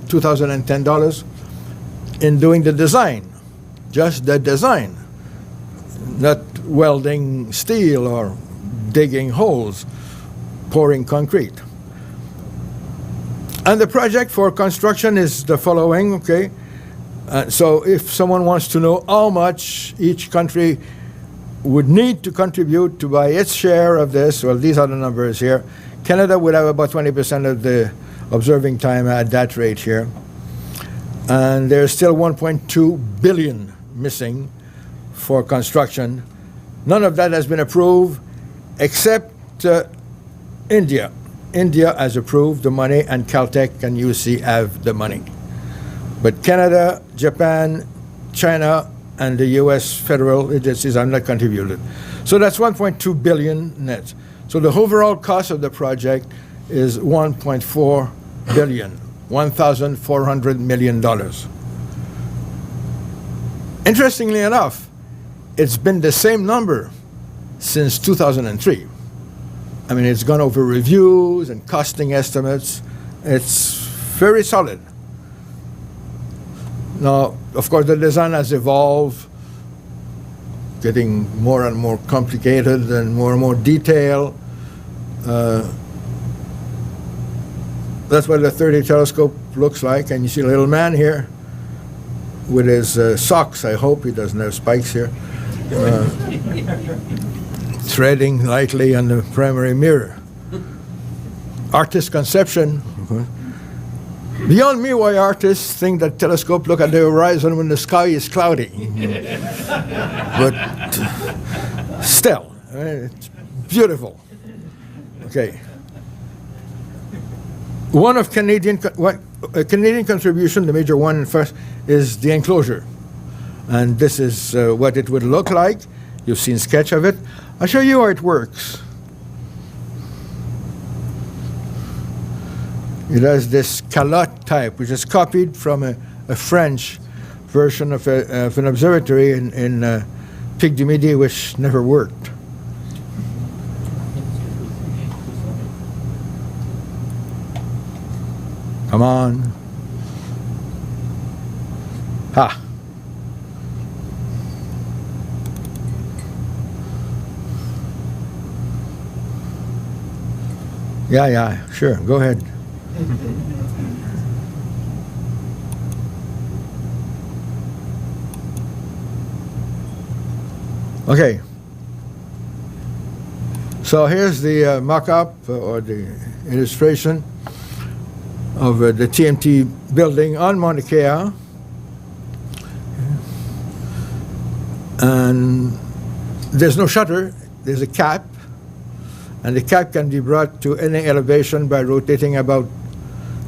2010 dollars, in doing the design, just the design, not welding steel or digging holes, pouring concrete. And the project for construction is the following, okay? So if someone wants to know how much each country would need to contribute to buy its share of this, well, these are the numbers here. Canada would have about 20% of the observing time at that rate here. And there's still 1.2 billion missing for construction. None of that has been approved except India. India has approved the money, and Caltech and UC have the money. But Canada, Japan, China, and the US federal agencies have not contributed. So that's 1.2 billion net. So the overall cost of the project is 1.4 billion, $1,400 million. Interestingly enough, it's been the same number since 2003. I mean, it's gone over reviews and costing estimates. It's very solid. Now, of course, the design has evolved, getting more and more complicated and more detail. That's what the 30 telescope looks like. And you see a little man here with his socks. I hope he doesn't have spikes here. Treading lightly on the primary mirror. Artist conception. Beyond me, why artists think that telescope look at the horizon when the sky is cloudy. But still, it's beautiful. Okay. One of Canadian contribution, the major one first, is the enclosure. And this is what it would look like. You've seen sketch of it. I'll show you how it works. It has this calotte type, which is copied from a French version of an observatory in Pic du Midi, which never worked. Come on. Ha. Yeah, sure, go ahead. Okay. So here's the mock-up or the illustration of the TMT building on Mauna Kea. And there's no shutter, there's a cap. And the cap can be brought to any elevation by rotating about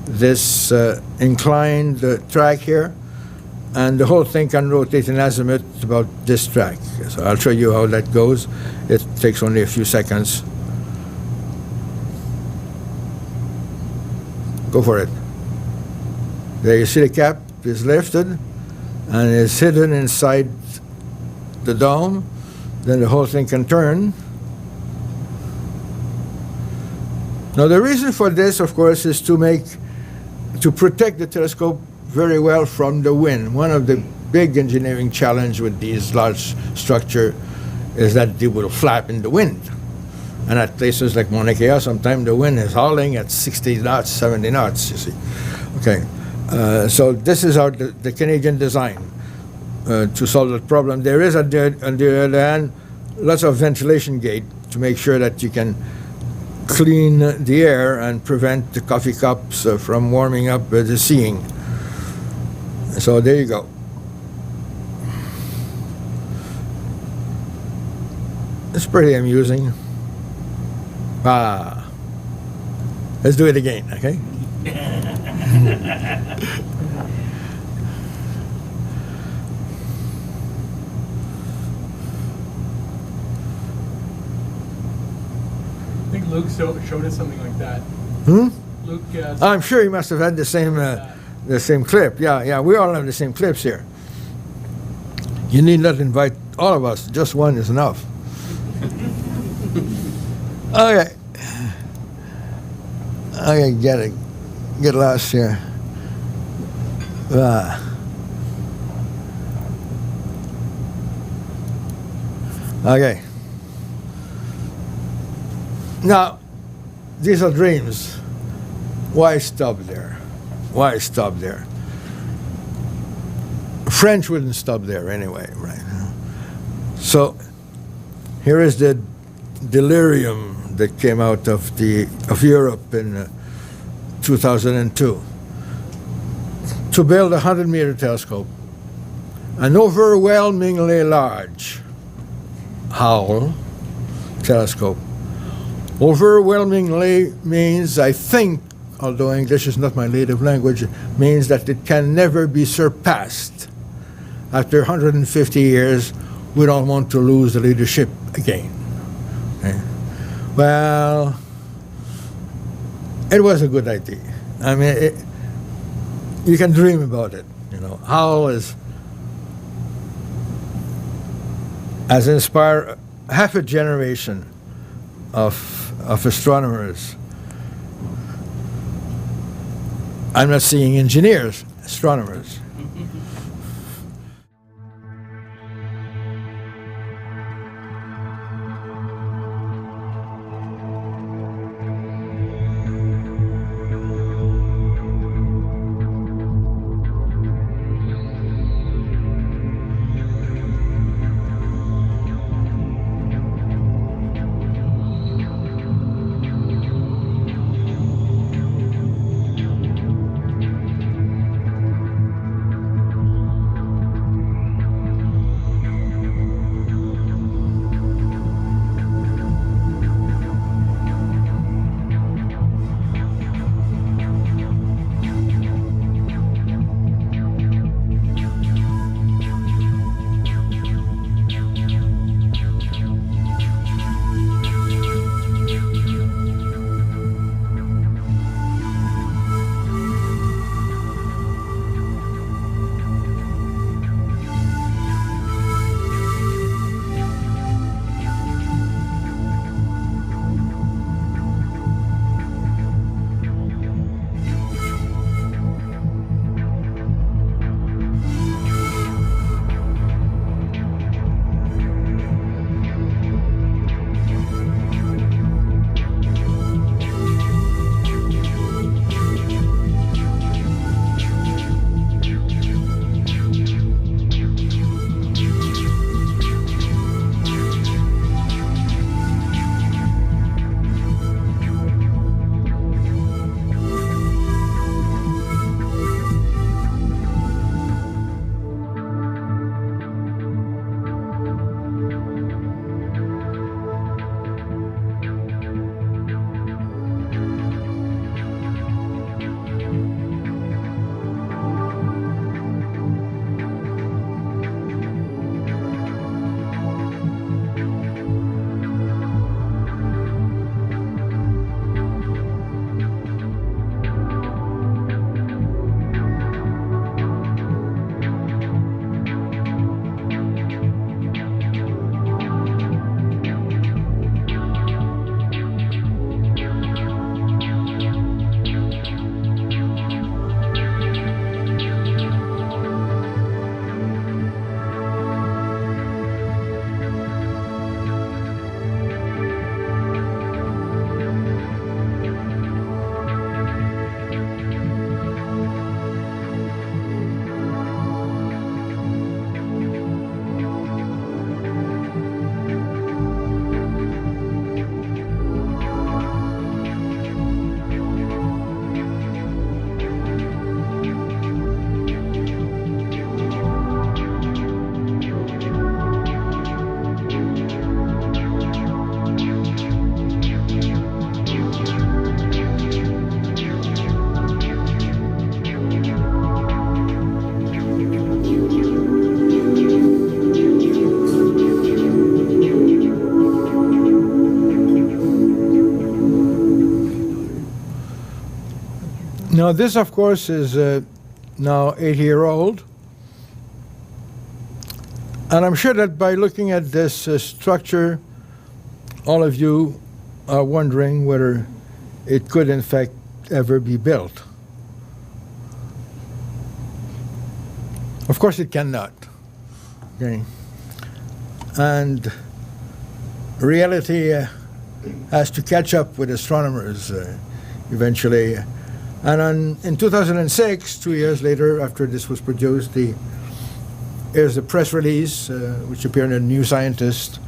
this inclined track here. And the whole thing can rotate in azimuth about this track. So I'll show you how that goes. It takes only a few seconds. Go for it. There you see the cap is lifted and is hidden inside the dome. Then the whole thing can turn. Now the reason for this, of course, is to protect the telescope very well from the wind. One of the big engineering challenge with these large structure is that they will flap in the wind. And at places like Mauna Kea, sometimes the wind is howling at 60 knots, 70 knots, you see. Okay, so this is the Canadian design to solve that problem. There is, on the other hand, lots of ventilation gate to make sure that you can clean the air and prevent the coffee cups from warming up the seeing. So there you go. It's pretty amusing. Let's do it again, okay? I think Luke showed us something like that. Luke, I'm sure he must have had the same clip. Yeah, we all have the same clips here. You need not invite all of us. Just one is enough. Okay. Okay, get lost here. Okay. Now, these are dreams. Why stop there? Why stop there? French wouldn't stop there anyway, right? So, here is the delirium that came out of Europe in 2002 to build a 100-meter telescope, an overwhelmingly large Howell telescope. Overwhelmingly means, I think, although English is not my native language, means that it can never be surpassed. After 150 years, we don't want to lose the leadership again. Okay. Well, it was a good idea. I mean, you can dream about it. You know, Howell has inspired half a generation of astronomers. I'm not saying engineers, astronomers. Now, this, of course, is now 8-year-old. And I'm sure that by looking at this structure, all of you are wondering whether it could, in fact, ever be built. Of course, it cannot. Okay. And reality has to catch up with astronomers eventually. And in 2006, 2 years later, after this was produced, here's a press release which appeared in New Scientist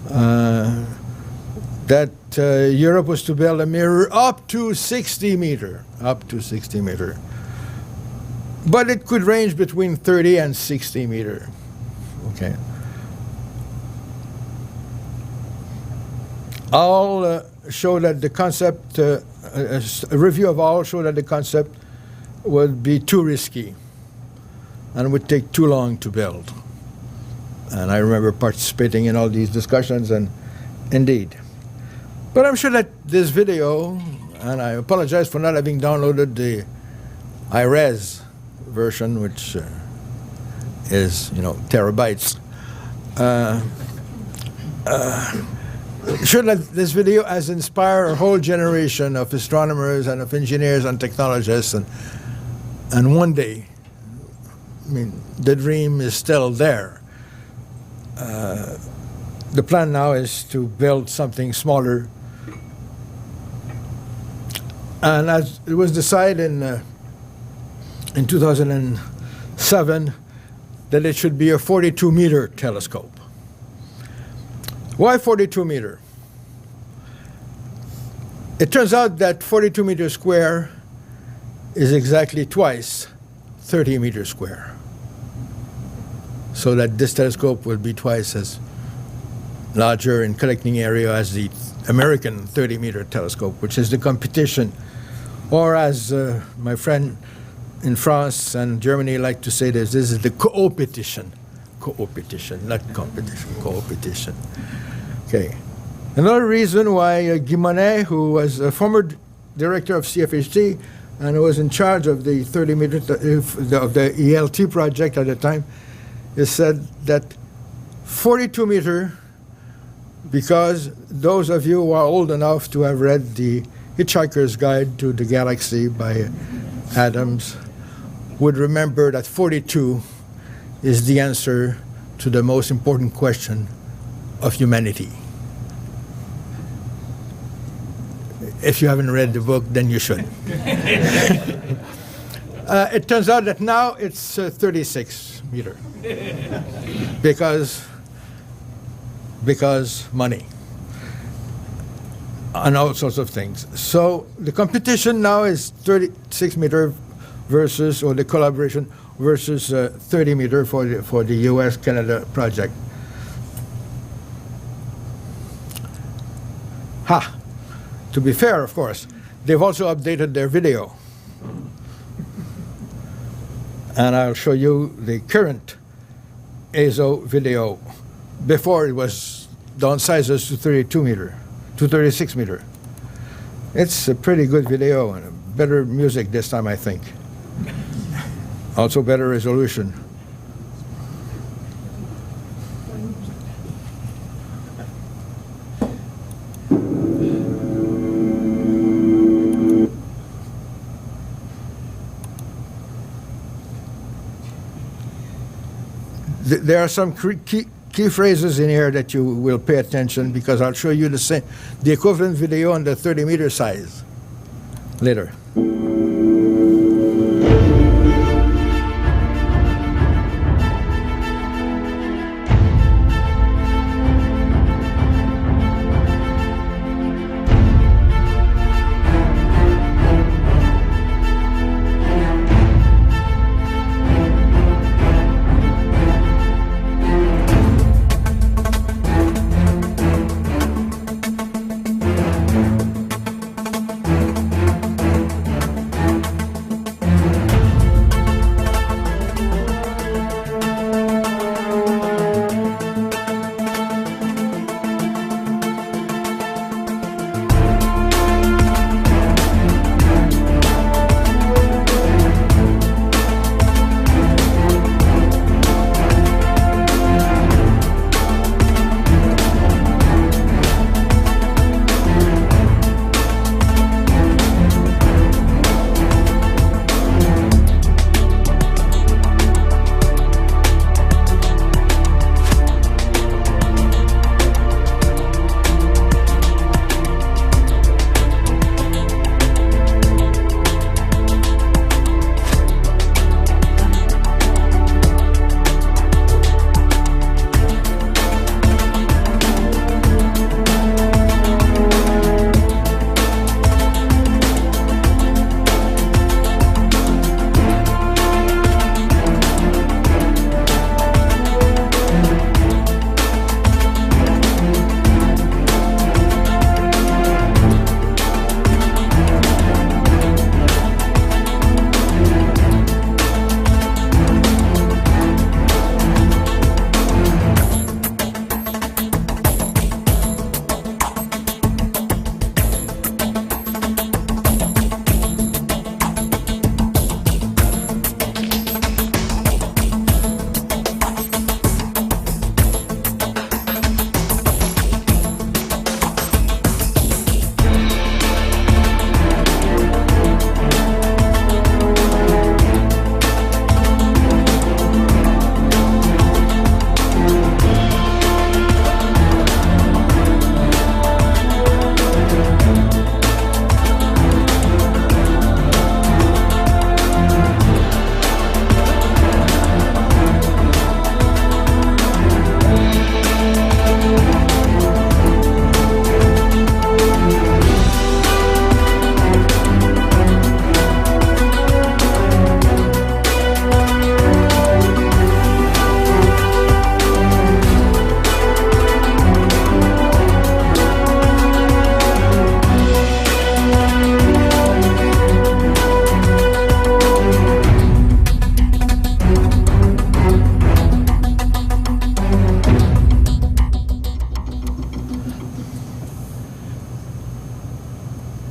that Europe was to build a mirror up to 60 meter, but it could range between 30 and 60 meter. Okay. All show that the concept, a review of all showed that the concept would be too risky and would take too long to build. And I remember participating in all these discussions, and indeed. But I'm sure that this video, and I apologize for not having downloaded the iRes version, which is, terabytes. Sure that this video has inspired a whole generation of astronomers and of engineers and technologists, and one day, the dream is still there. The plan now is to build something smaller, and as it was decided in 2007 that it should be a 42-meter telescope. Why 42 meter? It turns out that 42 meters square is exactly twice 30 meters square. So that this telescope will be twice as larger in collecting area as the American 30-meter telescope, which is the competition. Or as my friend in France and Germany like to say this is the co-opetition. Co-opetition, not competition, co-opetition. Okay. Another reason why Guy Monet, who was a former director of CFHT and who was in charge of the 30-meter, of the ELT project at the time, is said that 42-meter, because those of you who are old enough to have read the Hitchhiker's Guide to the Galaxy by Adams would remember that 42 is the answer to the most important question of humanity. If you haven't read the book, then you should. It turns out that now it's 36 meter because money and all sorts of things. So the competition now is 36 meter versus, or the collaboration versus 30 meter for the US-Canada project. To be fair, of course, they've also updated their video. And I'll show you the current ESO video before it was downsized to 32 meter, to 36 meter. It's a pretty good video and better music this time, I think. Also better resolution. There are some key phrases in here that you will pay attention, because I'll show you the equivalent video on the 30-meter size later.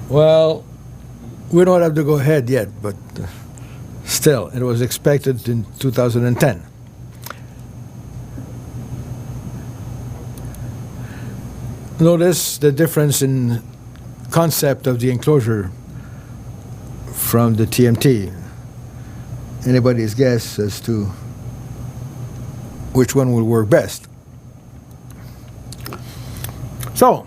Well, we don't have to go ahead yet, but still, it was expected in 2010. Notice the difference in concept of the enclosure from the TMT. Anybody's guess as to which one will work best. So,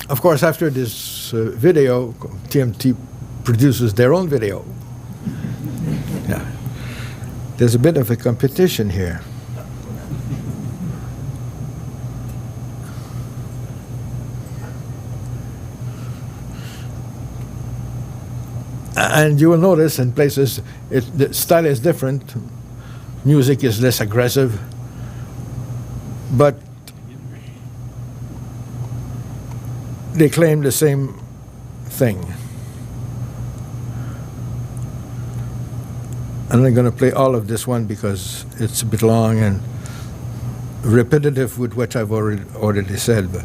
of course, after this video, TMT produces their own video. Yeah. There's a bit of a competition here. And you will notice in places the style is different. Music is less aggressive. But they claim the same thing. I'm not going to play all of this one because it's a bit long and repetitive with what I've already said. But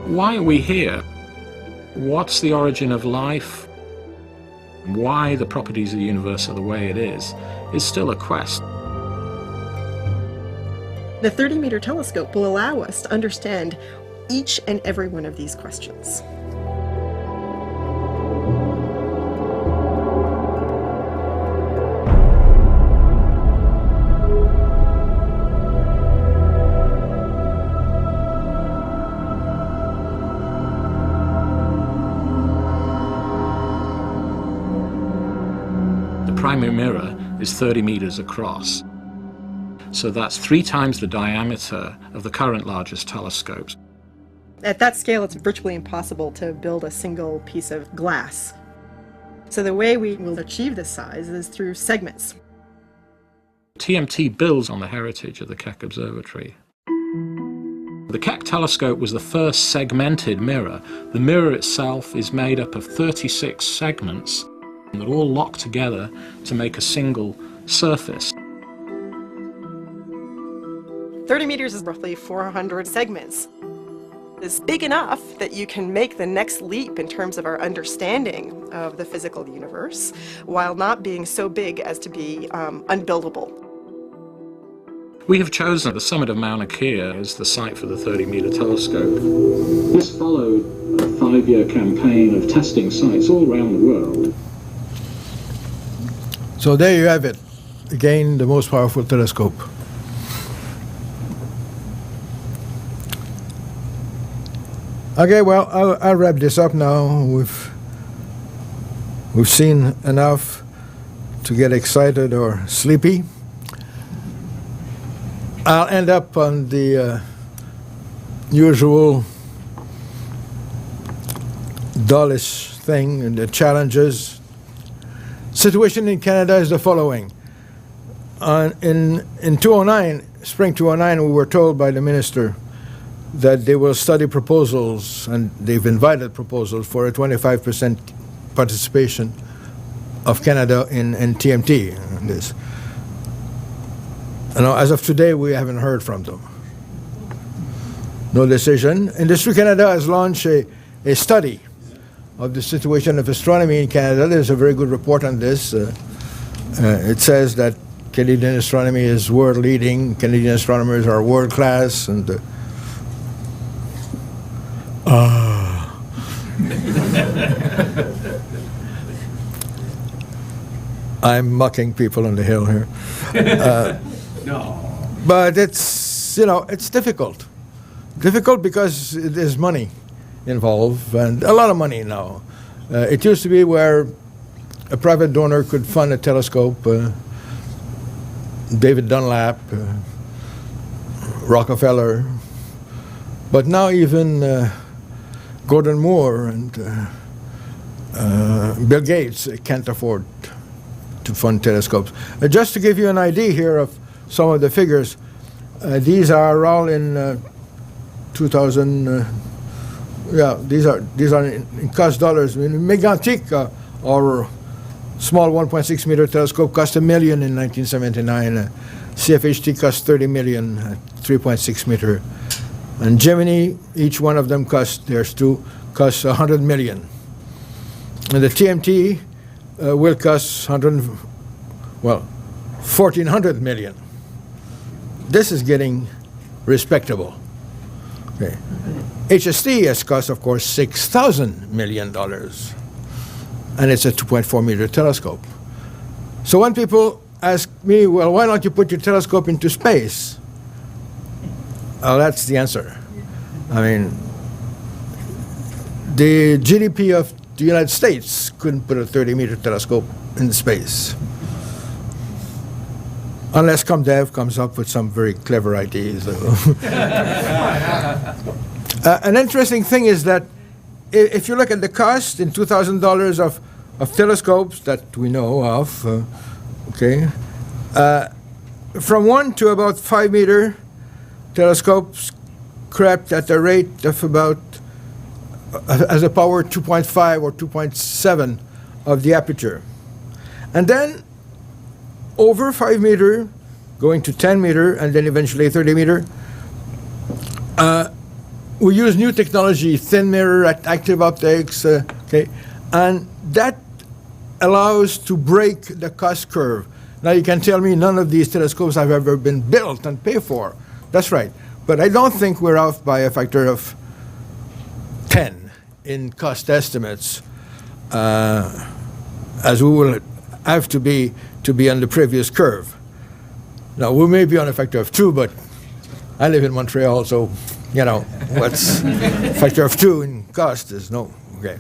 why are we here? What's the origin of life? Why the properties of the universe are the way it is still a quest. The 30-meter telescope will allow us to understand each and every one of these questions. The primary mirror is 30 meters across. So that's 3 times the diameter of the current largest telescopes. At that scale, it's virtually impossible to build a single piece of glass. So the way we will achieve this size is through segments. TMT builds on the heritage of the Keck Observatory. The Keck telescope was the first segmented mirror. The mirror itself is made up of 36 segments that all lock together to make a single surface. 30 meters is roughly 400 segments. It's big enough that you can make the next leap in terms of our understanding of the physical universe, while not being so big as to be unbuildable. We have chosen the summit of Mauna Kea as the site for the 30-meter telescope. This followed a 5-year campaign of testing sites all around the world. so there you have it. Again, the most powerful telescope. Okay, well, I'll wrap this up now. We've seen enough to get excited or sleepy. I'll end up on the usual dullish thing and the challenges. Situation in Canada is the following. In 2009, spring 2009, we were told by the minister that they will study proposals, and they've invited proposals for a 25% participation of Canada in TMT. This. You know, as of today, we haven't heard from them. No decision. Industry Canada has launched a study of the situation of astronomy in Canada. There's a very good report on this. It says that Canadian astronomy is world leading. Canadian astronomers are world class, and I'm mucking people on the hill here. No. But it's, you know, it's difficult. Difficult because there's money involved, and a lot of money now. It used to be where a private donor could fund a telescope, David Dunlap, Rockefeller, but now even Gordon Moore and Bill Gates can't afford to fund telescopes. Just to give you an idea here of some of the figures, these are all in 2000, Yeah, these are in cost dollars. I mean, Megantic, our small 1.6 meter telescope, cost $1 million in 1979. CFHT cost $30 million at 3.6 meter. And Gemini, each one of them costs costs $100 million. And the TMT will cost $1,400 million. This is getting respectable. Okay. HST has cost, of course, $6,000 million. And it's a 2.4 meter telescope. So when people ask me, well, why don't you put your telescope into space? Well, that's the answer. I mean, the GDP of the United States couldn't put a 30-meter telescope in space. Unless ComDev comes up with some very clever ideas. An interesting thing is that if you look at the cost in $2,000 of telescopes that we know of, from 1 to about 5 meter telescopes crept at a rate of about, as a power 2.5 or 2.7 of the aperture. And then over 5 meter, going to 10 meter, and then eventually 30 meter, we use new technology, thin mirror, active optics, and that allows to break the cost curve. Now you can tell me none of these telescopes have ever been built and paid for. That's right. But I don't think we're off by a factor of 10 in cost estimates, as we will have to be on the previous curve. Now, we may be on a factor of 2, but I live in Montreal, so, you know, what's factor of 2 in cost is no. Okay.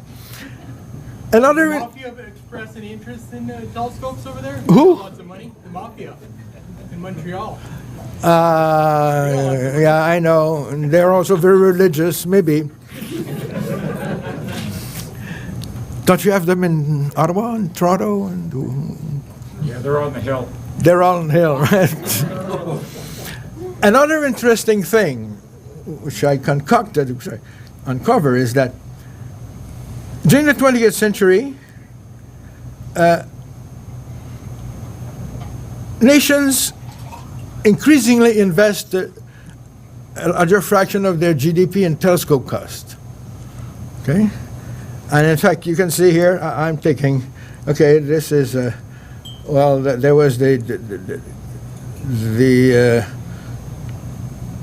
Another... The Mafia expressed any interest in telescopes over there? Who? Lots of money. The Mafia in Montreal. Yeah, I know. And they're also very religious, maybe. Don't you have them in Ottawa and Toronto? Yeah, they're on the hill. They're on the hill, right? Another interesting thing, which I concocted, which I uncover, is that during the 20th century, nations increasingly invest a larger fraction of their GDP in telescope cost. Okay? And in fact, you can see here, I'm taking, okay, this is, well, there was the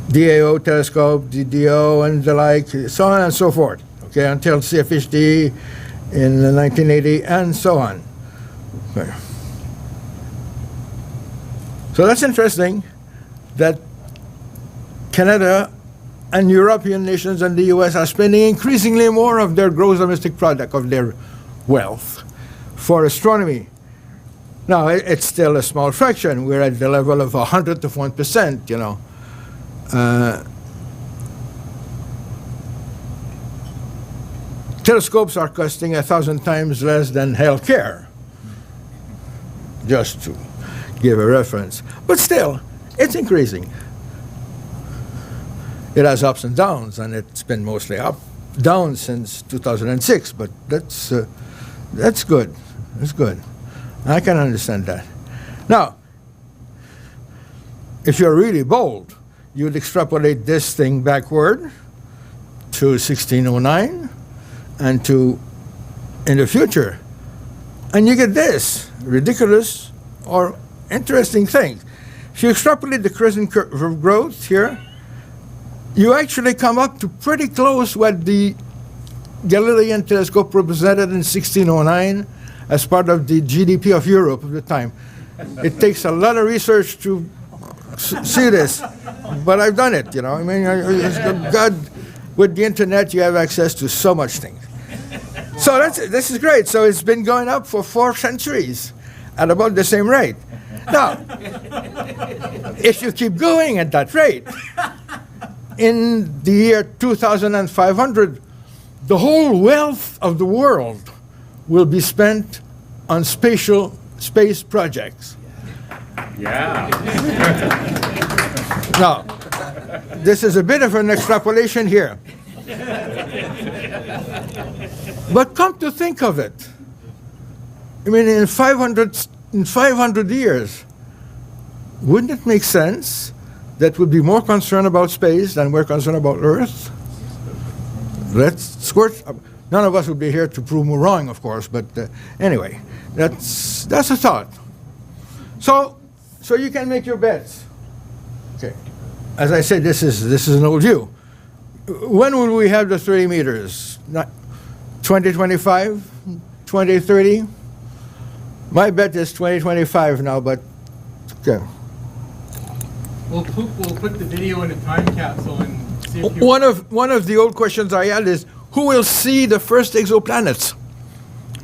DAO telescope, DDO, and the like, so on and so forth, okay, until CFHD in 1980, and so on. Okay. So that's interesting that Canada and European nations and the US are spending increasingly more of their gross domestic product, of their wealth, for astronomy. Now, it's still a small fraction. We're at the level of 100 to 1%, you know. Telescopes are costing 1,000 times less than healthcare, just to give a reference. But still, it's increasing. It has ups and downs, and it's been mostly down since 2006, but that's good. That's good. I can understand that. Now, if you're really bold, you'd extrapolate this thing backward to 1609 and to in the future, and you get this ridiculous or interesting thing. If you extrapolate the crescent curve of growth here, you actually come up to pretty close what the Galilean telescope represented in 1609 as part of the GDP of Europe at the time. It takes a lot of research to see this, but I've done it, you know. I mean, God, with the internet, you have access to so much things. So this is great. So it's been going up for 4 centuries at about the same rate. Now, if you keep going at that rate, in the year 2500, the whole wealth of the world will be spent on space projects. Yeah. Now, this is a bit of an extrapolation here. But come to think of it, I mean, in 500 years, wouldn't it make sense that we'd be more concerned about space than we're concerned about Earth? None of us would be here to prove me wrong, of course, but anyway, that's a thought. So you can make your bets. Okay. As I said, this is an old view. When will we have the 30 meters? 2025? 2030? My bet is 2025 now, but okay. We'll put the video in a time capsule and see if you... One of the old questions I had is, who will see the first exoplanets?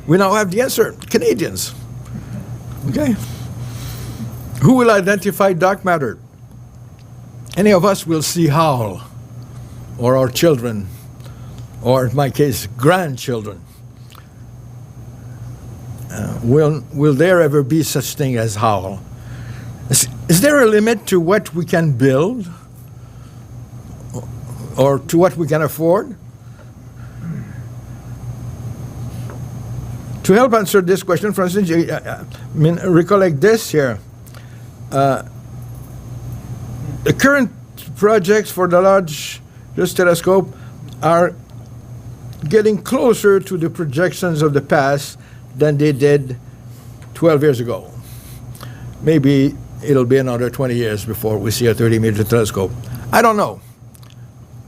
We now have the answer, Canadians. Okay. Who will identify dark matter? Any of us will see Howl, or our children, or in my case, grandchildren. Will there ever be such thing as Howl? Is there a limit to what we can build, or to what we can afford? To help answer this question, for instance, recollect this here. The current projects for the Large Telescope are getting closer to the projections of the past than they did 12 years ago. Maybe it'll be another 20 years before we see a 30-meter telescope. I don't know.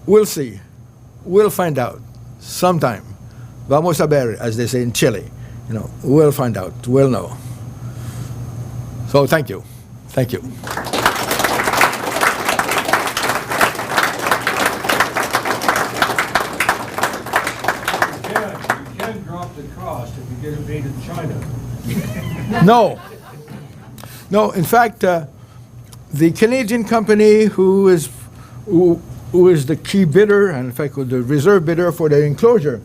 We'll see. We'll find out sometime. Vamos a ver, as they say in Chile. We'll find out. We'll know. So thank you. Thank you. You can drop the cost if you get it made in China. No. In fact, the Canadian company who is the key bidder, and in fact the reserve bidder for the enclosure,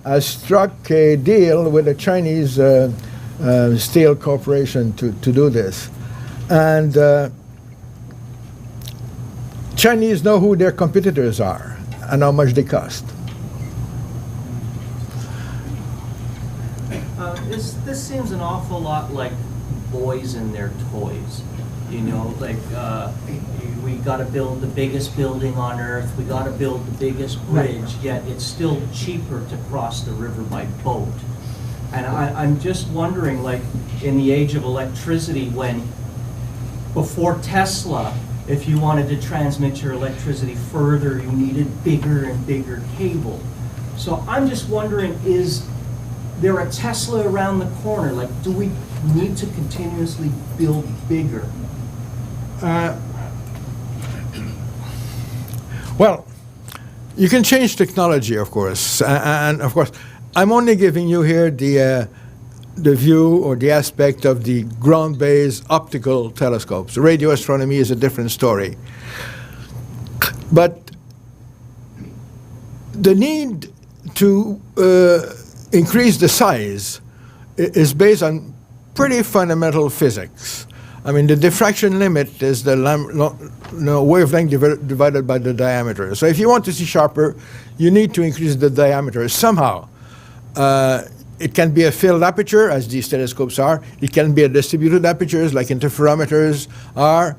has struck a deal with a Chinese steel corporation to do this. And Chinese know who their competitors are and how much they cost. This seems an awful lot like boys and their toys. We got to build the biggest building on Earth, we got to build the biggest bridge, yet it's still cheaper to cross the river by boat. And I'm just wondering, like, in the age of electricity, before Tesla, if you wanted to transmit your electricity further, you needed bigger and bigger cable. So I'm just wondering, is there a Tesla around the corner? Like, do we need to continuously build bigger? Well, you can change technology, of course, and of course, I'm only giving you here the view or the aspect of the ground-based optical telescopes. Radio astronomy is a different story. But the need to increase the size is based on pretty fundamental physics. I mean, the diffraction limit is the wavelength divided by the diameter. So if you want to see sharper, you need to increase the diameter somehow. It can be a filled aperture, as these telescopes are. It can be a distributed apertures, like interferometers are.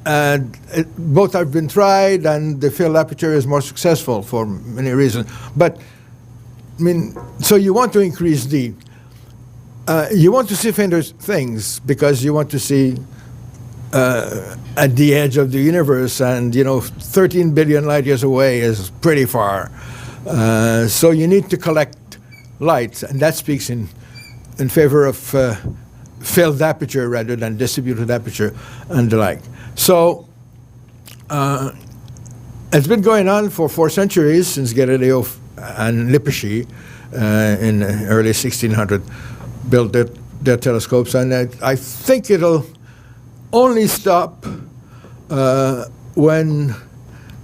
And both have been tried, and the filled aperture is more successful for many reasons. But, I mean, so you want to increase you want to see fainter things because you want to see at the edge of the universe, and 13 billion light years away is pretty far. So you need to collect light, and that speaks in favor of filled aperture rather than distributed aperture and the like. So it's been going on for 4 centuries, since Galileo and Lippershey in early 1600 built their telescopes, and I think it'll only stop when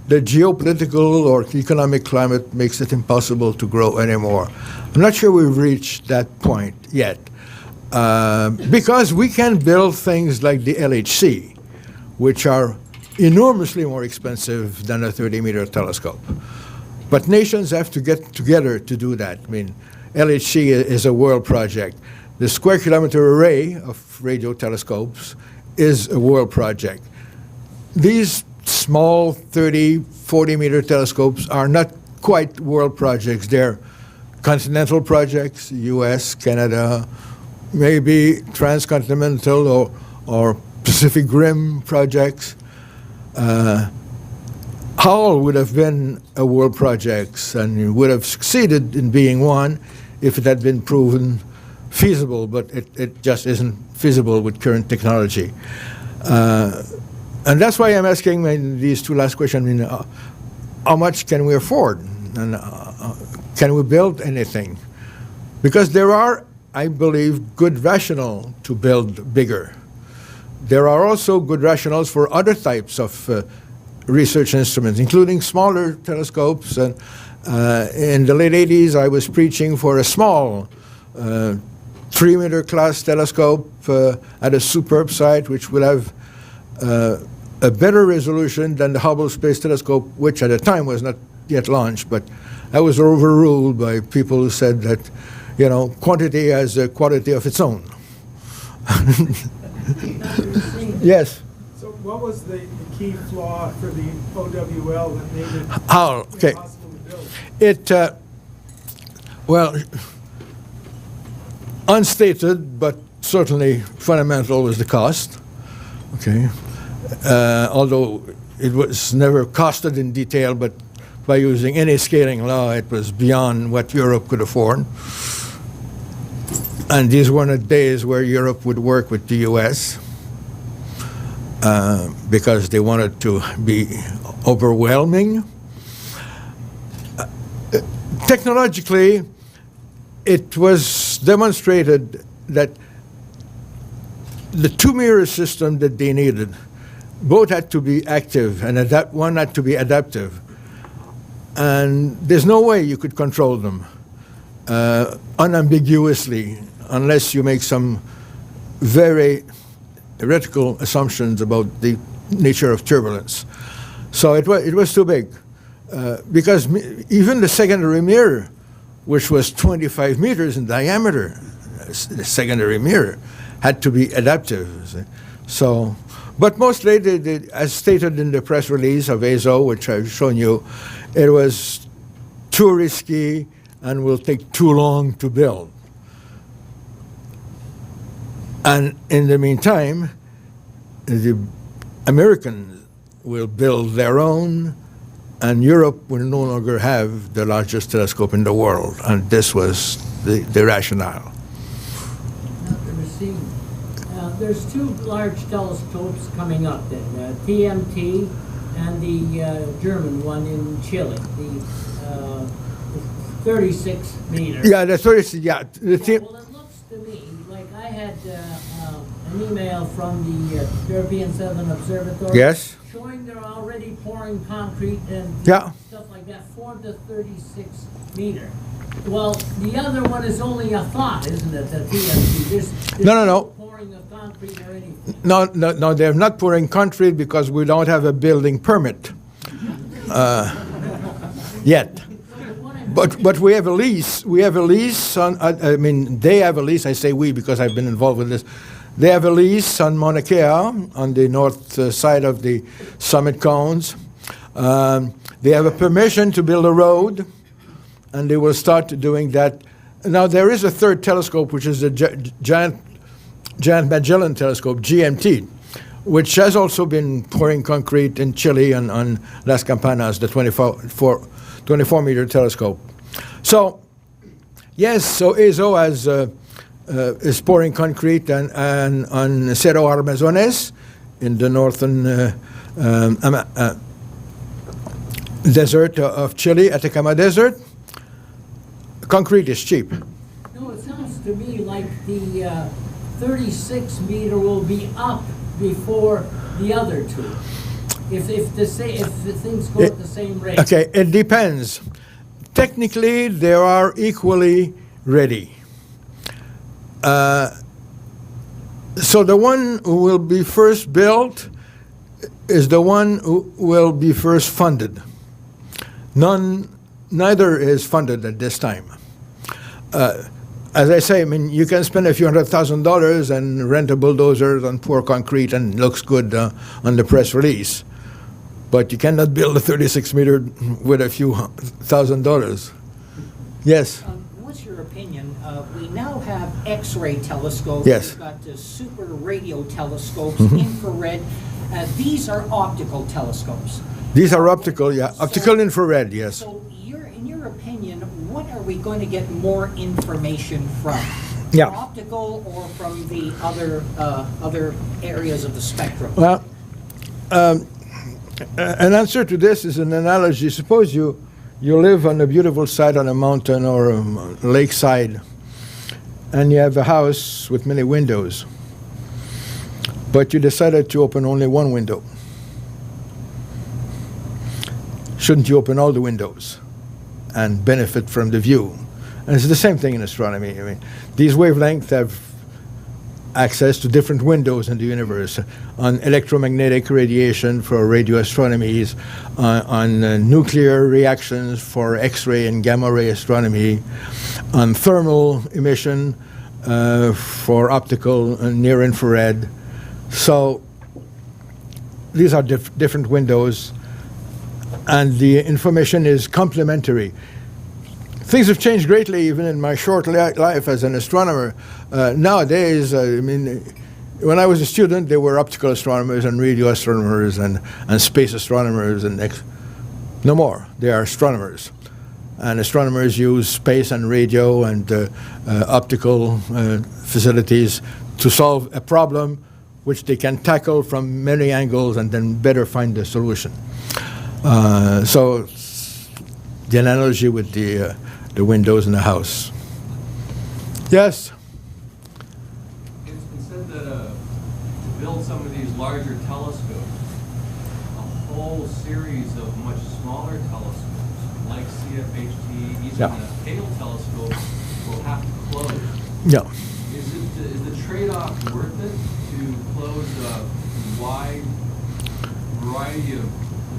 the geopolitical or economic climate makes it impossible to grow anymore. I'm not sure we've reached that point yet, because we can build things like the LHC, which are enormously more expensive than a 30-meter telescope. But nations have to get together to do that. I mean, LHC is a world project. The Square Kilometer Array of radio telescopes is a world project. These small 30, 40-meter telescopes are not quite world projects. They're continental projects, US, Canada, maybe transcontinental or Pacific Rim projects. Howell would have been a world project and would have succeeded in being one if it had been proven feasible, but it just isn't feasible with current technology. And that's why I'm asking these two last questions. I mean, how much can we afford? And can we build anything? Because there are, I believe, good rationale to build bigger. There are also good rationales for other types of research instruments, including smaller telescopes. And in the late 80s, I was preaching for a small 3-meter class telescope at a superb site, which would have a better resolution than the Hubble Space Telescope, which at the time was not yet launched. But I was overruled by people who said that, you know, quantity has a quality of its own. Yes. So what was the key flaw for the OWL that made it Okay. impossible to build? It, well, unstated, but certainly fundamental was the cost. Okay. Although it was never costed in detail, but by using any scaling law, it was beyond what Europe could afford. And these were not days where Europe would work with the US because they wanted to be overwhelming. Technologically, it was demonstrated that the two-mirror system that they needed, both had to be active and one had to be adaptive. And there's no way you could control them unambiguously unless you make some very theoretical assumptions about the nature of turbulence. So it was too big. Because even the secondary mirror, which was 25 meters in diameter, the secondary mirror, had to be adaptive. So, but mostly, as stated in the press release of ESO, which I've shown you, it was too risky and will take too long to build. And in the meantime, the Americans will build their own, and Europe will no longer have the largest telescope in the world. And this was the rationale. There's two large telescopes coming up then, TMT and the German one in Chile, the 36 meter. Yeah, the 36, yeah. Well, it looks to me like I had an email from the European Southern Observatory. Yes. Showing they're already pouring concrete and yeah. stuff like that for the 36 meter. Well, the other one is only a thought, isn't it? The TMT. There's no. Pouring of concrete or anything. No, they're not pouring concrete because we don't have a building permit yet. But we have a lease. We have a lease on. I mean, they have a lease. I say we because I've been involved with this. They have a lease on Mauna Kea on the north side of the summit cones. They have a permission to build a road, and they will start doing that. Now there is a third telescope, which is the Giant Magellan Telescope, GMT, which has also been pouring concrete in Chile and on Las Campanas, the 24-meter telescope. So, yes, so ESO is pouring concrete and on Cerro Armazones in the northern desert of Chile, Atacama Desert. Concrete is cheap. No, it sounds to me like the 36 meter will be up before the other two. If the things go at the same rate. Okay, it depends. Technically, they are equally ready. So the one who will be first built is the one who will be first funded. None neither is funded at this time. As I say, I mean, you can spend a few $100,000 and rent a bulldozer and pour concrete and it looks good on the press release. But you cannot build a 36-meter with a few $1,000s. Yes? What's your opinion? We now have X-ray telescopes. Yes. We've got the super radio telescopes, infrared. These are optical telescopes. These are optical, yeah. Optical infrared, yes. So in your opinion, what are we going to get more information from? Yeah. Optical or from the other areas of the spectrum? Well, an answer to this is an analogy. Suppose you live on a beautiful side on a mountain or a lakeside, and you have a house with many windows, but you decided to open only one window. Shouldn't you open all the windows and benefit from the view? And it's the same thing in astronomy. I mean, these wavelengths have access to different windows in the universe, on electromagnetic radiation for radio astronomies, on nuclear reactions for X-ray and gamma ray astronomy, on thermal emission for optical and near infrared. So these are different windows, and the information is complementary. Things have changed greatly even in my short life as an astronomer. Nowadays, I mean, when I was a student, there were optical astronomers and radio astronomers and space astronomers, and no more. They are astronomers. And astronomers use space and radio and optical facilities to solve a problem which they can tackle from many angles and then better find the solution. So the analogy with the windows in the house. Yes? It's been said that to build some of these larger telescopes, a whole series of much smaller telescopes, like CFHT, even Yeah. the Hale telescope, will have to close. Yeah. Is the trade-off worth it to close a wide variety of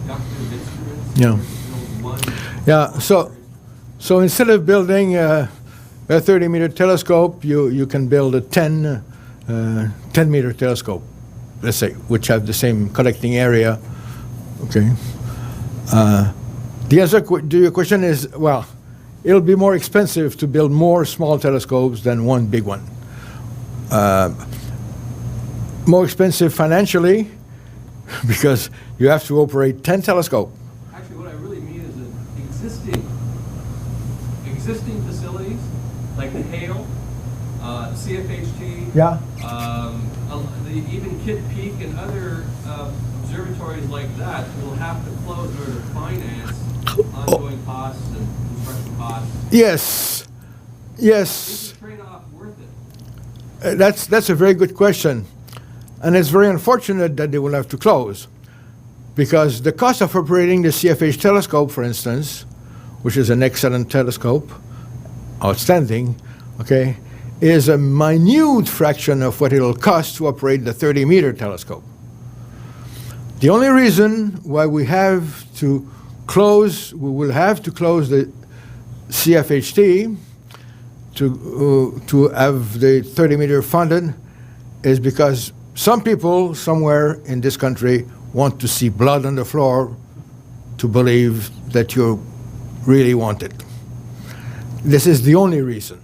productive instruments? Yeah. Build one? Yeah, so instead of building a 30-meter telescope, you can build a 10-meter telescope, let's say, which have the same collecting area. Okay. The answer to your question is, well, it'll be more expensive to build more small telescopes than one big one. More expensive financially, because you have to operate 10 telescopes. Actually, what I really mean is that existing facilities, like the Hale, CFHT, Yeah. Even Kitt Peak and other observatories like that will have to close in order to finance ongoing costs and construction costs. Yes. Yes. Is the trade-off worth it? That's a very good question. And it's very unfortunate that they will have to close, because the cost of operating the CFH telescope, for instance, which is an excellent telescope, outstanding, okay, is a minute fraction of what it'll cost to operate the 30-meter telescope. The only reason why we will have to close the CFHT to have the 30-meter funded is because some people somewhere in this country want to see blood on the floor to believe that you really want it. This is the only reason.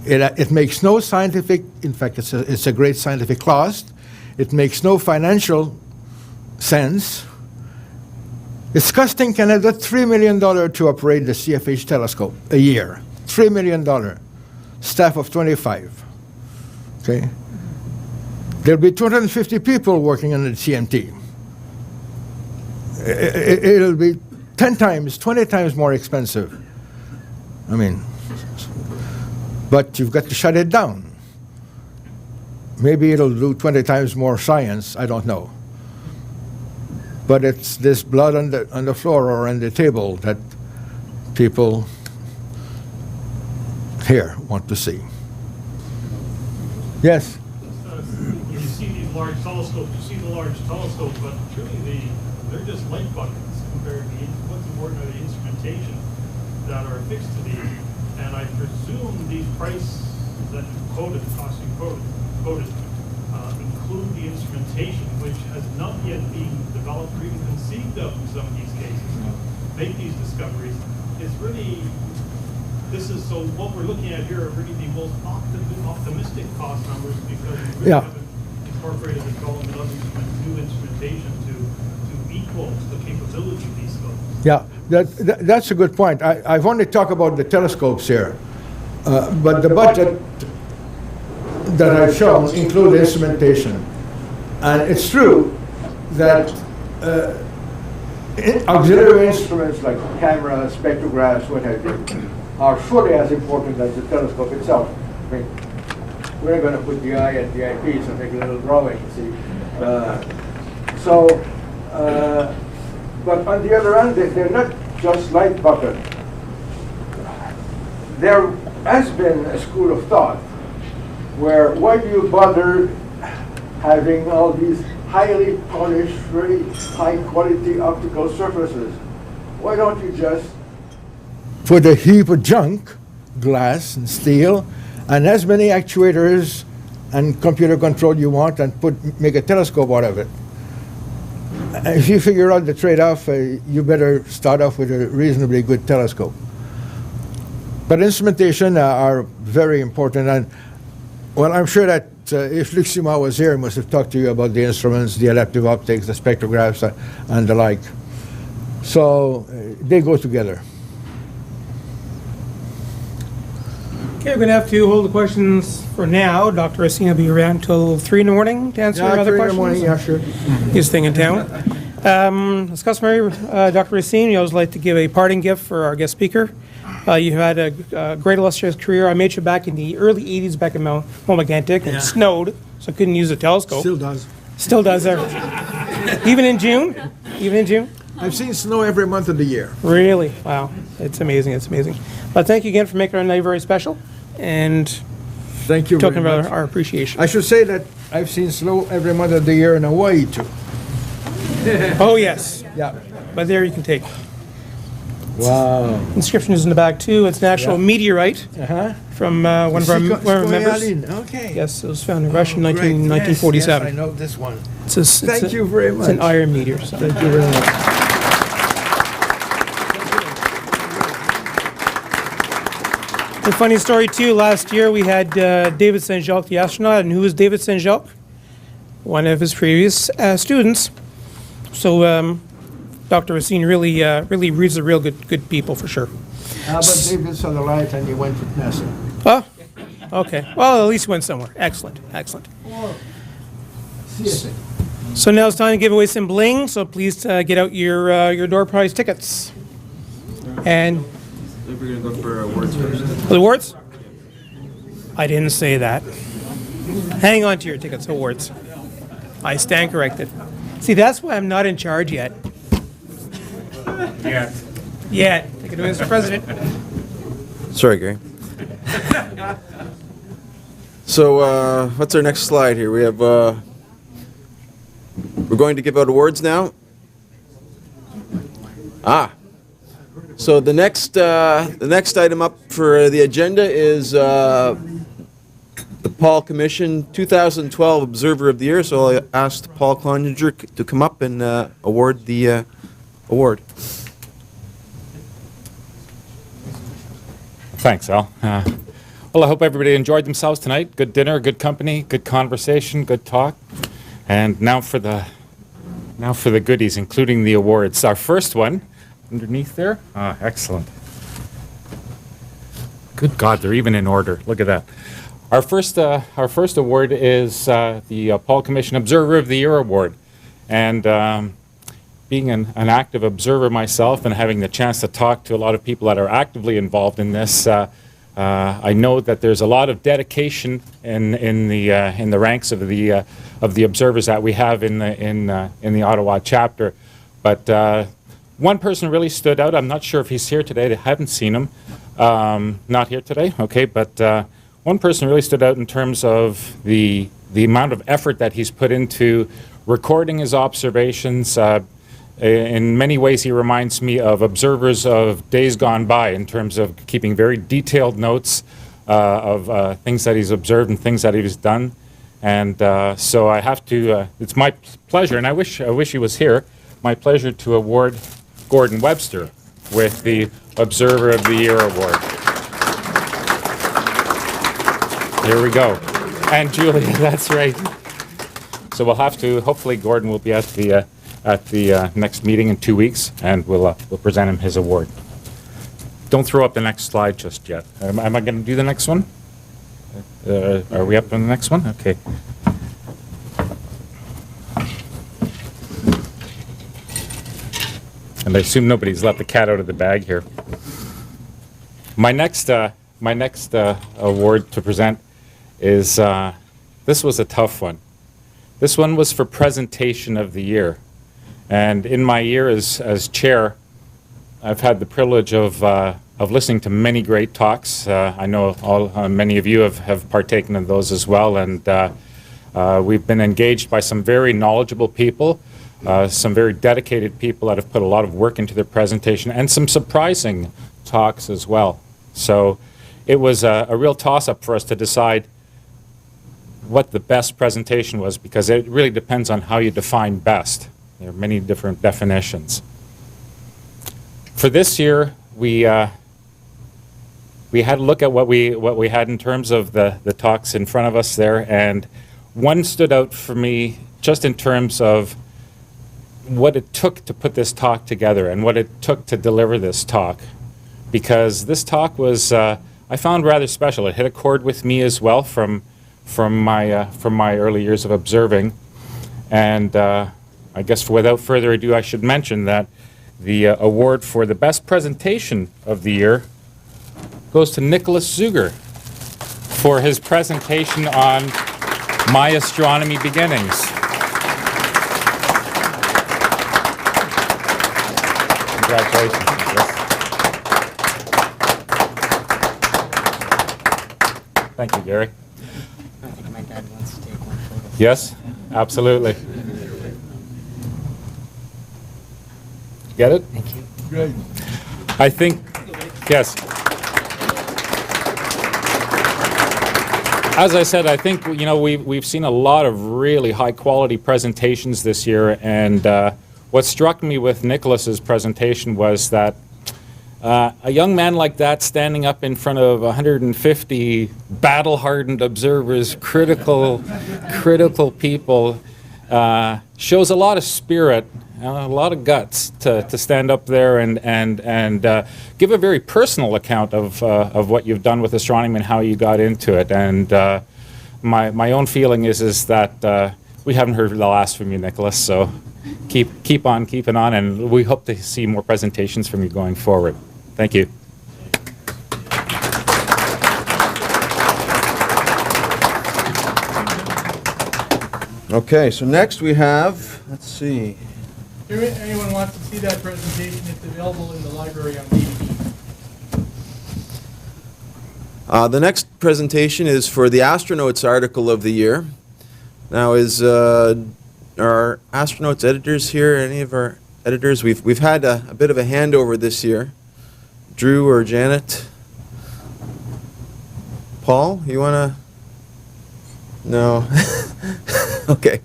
It makes no scientific, in fact, it's a great scientific cost. It makes no financial sense. It's costing Canada $3 million to operate the CFH telescope a year. $3 million. Staff of 25. Okay? There'll be 250 people working on the TMT. It'll be 10 times, 20 times more expensive. I mean, but you've got to shut it down. Maybe it'll do 20 times more science, I don't know. But it's this blood on the floor or on the table that people here want to see. Yes? When you see these large telescopes, you see the large telescope, but really they're just light buckets. what's important are the instrumentation that are affixed to these. And I presume these prices that you quoted, the cost you quoted, include the instrumentation, which has not yet been developed or even conceived of in some of these cases. Make these discoveries. It's really, so what we're looking at here are really the most optimistic cost numbers because we really haven't incorporated the development of new instrumentation to equal the capability of these scopes. Yeah, that's a good point. I've only talked about the telescopes here, but the budget that I've shown include instrumentation. And it's true that auxiliary instruments like cameras, spectrographs, what have you, are fully as important as the telescope itself. I mean, we're going to put the eye at the eyepiece and make a little drawing, see. But on the other hand, they're not just light bucket. There has been a school of thought where why do you bother having all these highly polished, very high quality optical surfaces? Why don't you just put a heap of junk, glass and steel, and as many actuators and computer control you want and make a telescope out of it? If you figure out the trade-off, you better start off with a reasonably good telescope. But instrumentation are very important, and well, I'm sure that if Luc Simard was here, he must have talked to you about the instruments, the adaptive optics, the spectrographs, and the like. So they go together. Okay, we're going to have to hold the questions for now. Dr. Racine will be around till 3 in the morning to answer other questions. 3 in the morning, yeah, sure. His thing in town. As customary, Dr. Racine, we always like to give a parting gift for our guest speaker. You had a great illustrious career. I met you back in the early 80s back in Mount Megantic, and it snowed, so I couldn't use a telescope. Still does. Still does. Even in June? Even in June? I've seen snow every month of the year. Really? Wow. It's amazing. It's amazing. But thank you again for making our night very special. And thank you talking very about much. our appreciation. I should say that I've seen snow every month of the year in Hawaii too. Oh yes. Yeah. But there you can take. Wow. Inscription is in the back too. It's an actual meteorite from one of our members. Okay. Yes, it was found in Russia in 1947. Yes, I know this one. Thank you very much. It's an iron meteor. So. Thank you very much. A funny story too, last year we had David St. Jacques, the astronaut, and who was David St. Jacques? One of his previous students. So Dr. Racine really reads the real good people for sure. But David saw the light and he went to NASA. Oh, okay. Well, at least he went somewhere. Excellent, excellent. So now it's time to give away some bling, so please get out your door prize tickets. And I think we're going to go for awards first. the awards? I didn't say that. Hang on to your tickets, awards. I stand corrected. See, that's why I'm not in charge yet. Yet. Take it away, Mr. President. Sorry, Gary. So, what's our next slide here? We have, we're going to give out awards now. So the next item up for the agenda is the Paul Commission 2012 Observer of the Year. So I asked Paul Cloninger to come up and award the award. Thanks, Al. Well, I hope everybody enjoyed themselves tonight. Good dinner, good company, good conversation, good talk. And now for the goodies, including the awards. Our first one, underneath there. Excellent. Good God, they're even in order. Look at that. Our first award is the Paul Commission Observer of the Year Award. And being an active observer myself and having the chance to talk to a lot of people that are actively involved in this, I know that there's a lot of dedication in the ranks of the observers that we have in the Ottawa chapter. But one person really stood out. I'm not sure if he's here today. I haven't seen him. Not here today. Okay, but one person really stood out in terms of the amount of effort that he's put into recording his observations, In many ways, he reminds me of observers of days gone by in terms of keeping very detailed notes of things that he's observed and things that he's done. And so I have to, it's my pleasure, and I wish he was here, my pleasure to award Gordon Webster with the Observer of the Year Award. Here we go. And Julia, that's right. So we'll have to, hopefully Gordon will be at the next meeting in 2 weeks, and we'll present him his award. Don't throw up the next slide just yet. Am I going to do the next one? Are we up on the next one? Okay. And I assume nobody's let the cat out of the bag here. My next award to present is, this was a tough one. This one was for Presentation of the Year. And in my year as chair, I've had the privilege of listening to many great talks. I know many of you have partaken in those as well, and we've been engaged by some very knowledgeable people, some very dedicated people that have put a lot of work into their presentation, and some surprising talks as well. So it was a real toss-up for us to decide what the best presentation was, because it really depends on how you define best. There are many different definitions. For this year, we had a look at what we had in terms of the talks in front of us there, and one stood out for me just in terms of what it took to put this talk together and what it took to deliver this talk, because this talk was I found rather special. It hit a chord with me as well from my early years of observing, and I guess without further ado, I should mention that the award for the best presentation of the year goes to Nicholas Zuger for his presentation on My Astronomy Beginnings. Congratulations. Thank you, Gary. I think my dad wants to take one photo. Yes, absolutely. Get it? Thank you. Great. I think, yes. As I said, I think, you know, we've seen a lot of really high quality presentations this year, and what struck me with Nicholas's presentation was that a young man like that standing up in front of 150 battle-hardened observers, critical people, shows a lot of spirit, a lot of guts to stand up there and give a very personal account of what you've done with astronomy and how you got into it. And my own feeling is that we haven't heard the last from you, Nicholas. So keep on keeping on, and we hope to see more presentations from you going forward. Thank you. Okay, so next we have, let's see. If anyone wants to see that presentation, it's available in the library on DVD. The next presentation is for the Astronauts article of the year. Now, are Astronauts editors here? Any of our editors? We've had a bit of a handover this year. Drew or Janet? Paul, you want to? No. Okay.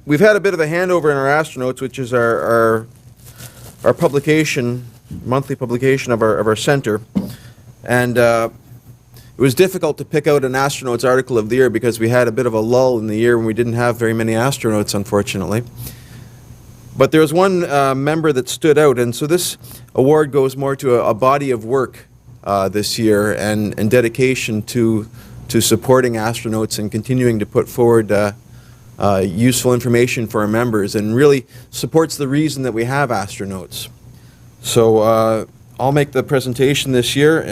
We've had a bit of a handover in our Astronauts, which is our publication, monthly publication of our center, and it was difficult to pick out an Astronauts article of the year because we had a bit of a lull in the year when we didn't have very many astronauts, unfortunately. But there was one member that stood out, and so this award goes more to a body of work this year and dedication to supporting astronauts and continuing to put forward useful information for our members, and really supports the reason that we have astronauts. So I'll make the presentation this year.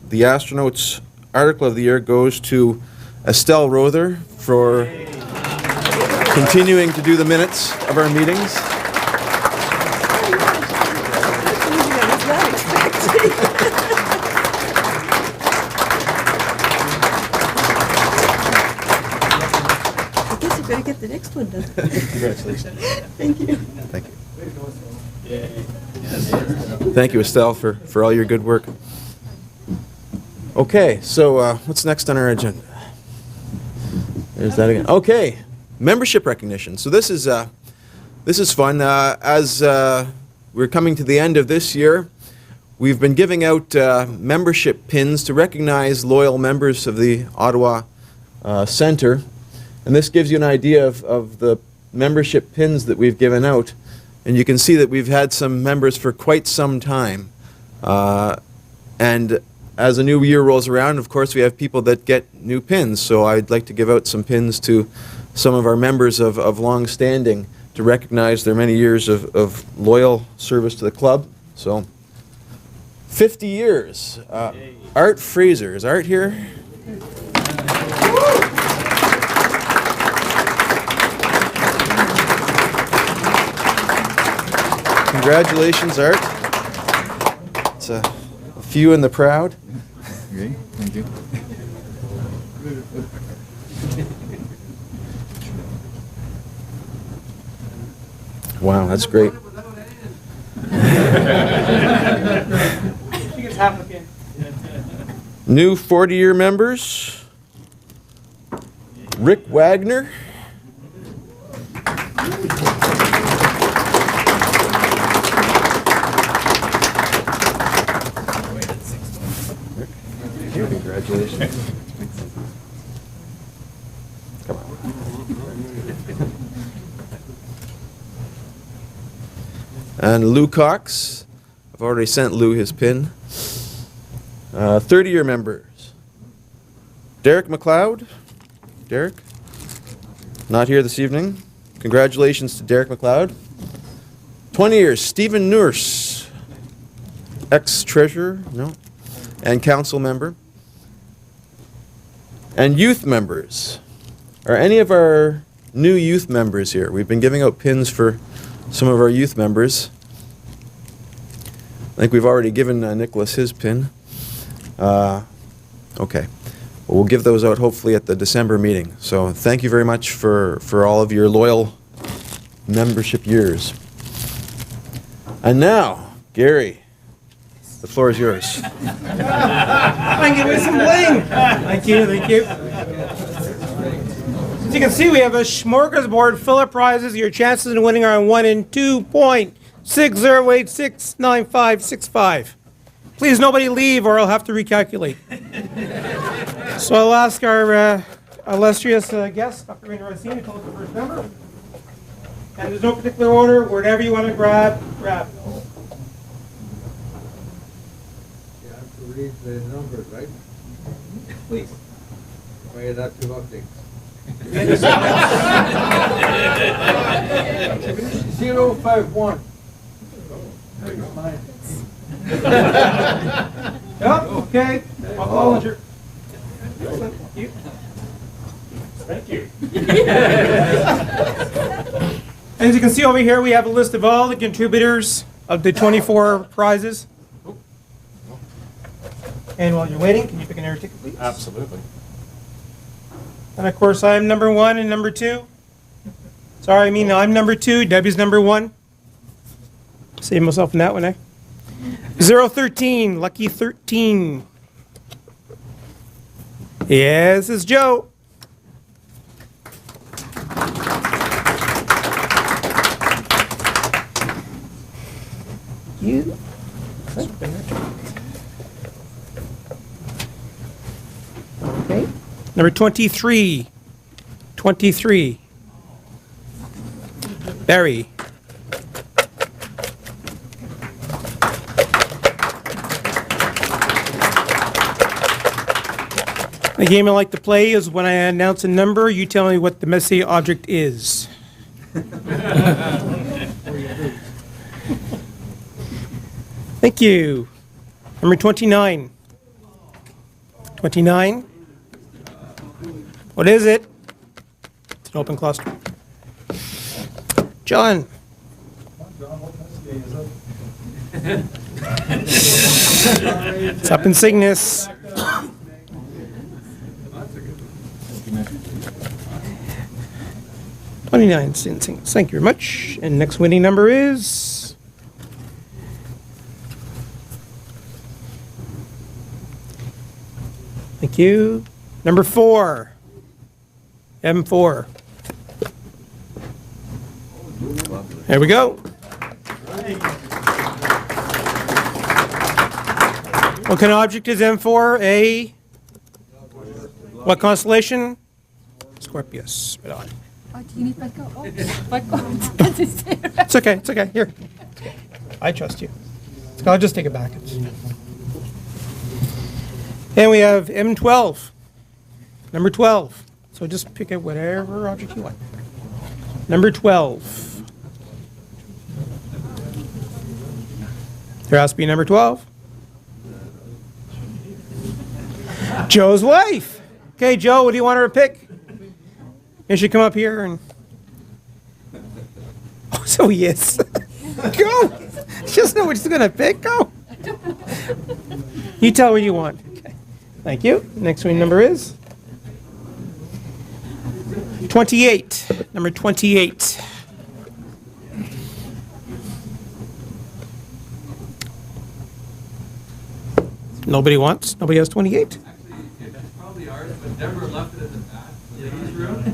The Astronauts article of the year goes to Estelle Rother for continuing to do the minutes of our meetings. I guess you better get the next next one does. Congratulations. Thank you. Thank you. Thank you, Estelle, for all your good work. Okay, so what's next on our agenda? There's that again. Okay, membership recognition. So this is fun. As we're coming to the end of this year, we've been giving out membership pins to recognize loyal members of the Ottawa Centre. And this gives you an idea of the membership pins that we've given out. And you can see that we've had some members for quite some time. And as a new year rolls around, of course, we have people that get new pins. So I'd like to give out some pins to some of our members of long standing to recognize their many years of loyal service to the club. So 50 years. Art Fraser. Is Art here? Congratulations, Art. It's a few in the proud. Okay, thank you. Wow, that's great. She gets half a pin. New 40-year members. Rick Wagner. Congratulations. Come on. And Lou Cox. I've already sent Lou his pin. 30-year members. Derek McLeod. Derek? Not here this evening. Congratulations to Derek McLeod. 20 years. Stephen Nurse. Ex-treasurer. No. And council member. And youth members. Are any of our new youth members here? We've been giving out pins for some of our youth members. I think we've already given Nicholas his pin. Okay. Well, we'll give those out hopefully at the December meeting. So thank you very much for all of your loyal membership years. And now, Gary, the floor is yours. I can give you some bling. Thank you, thank you. As you can see, we have a smorgasbord full of prizes. Your chances of winning are 1 in 2.60869565. Please, nobody leave, or I'll have to recalculate. So I'll ask our illustrious guest, Dr. Rainer Racine, to tell us the first number. And there's no particular order. Whatever you want to grab, grab. You have to read the numbers, right? Please. Why are that too optic? 051. Yep, okay. I'll volunteer. Thank you. As you can see over here, we have a list of all the contributors of the 24 prizes. And while you're waiting, can you pick an air ticket, please? Absolutely. And of course, I'm number 1 and number 2. Sorry, I mean, I'm number 2. Debbie's number 1. Save myself in that one, eh? 013, lucky 13. Yes, it's Joe. You. Okay. Number 23. 23. Barry. The game I like to play is when I announce a number, you tell me what the messy object is. Thank you. Number 29. 29. What is it? It's an open cluster. John. It's up in Cygnus. 29 students. Thank you very much. And next winning number is... Thank you. Number 4. M4. There we go. What kind of object is M4? What constellation? Scorpius. Right on. Oh, do you need my go? Oh, It's okay. It's okay. Here. I trust you. I'll just take it back. And we have M12. Number 12. So just pick out whatever object you want. Number 12. There has to be number 12. Joe's wife. Okay, Joe, what do you want her to pick? You should come up here and... Oh, so he is. Go! She doesn't know what she's going to pick. Go! You tell what you want. Okay. Thank you. Next one number is? 28. Number 28. Nobody wants? Nobody has 28? That's probably ours, but Denver left it at the back, the ladies' room.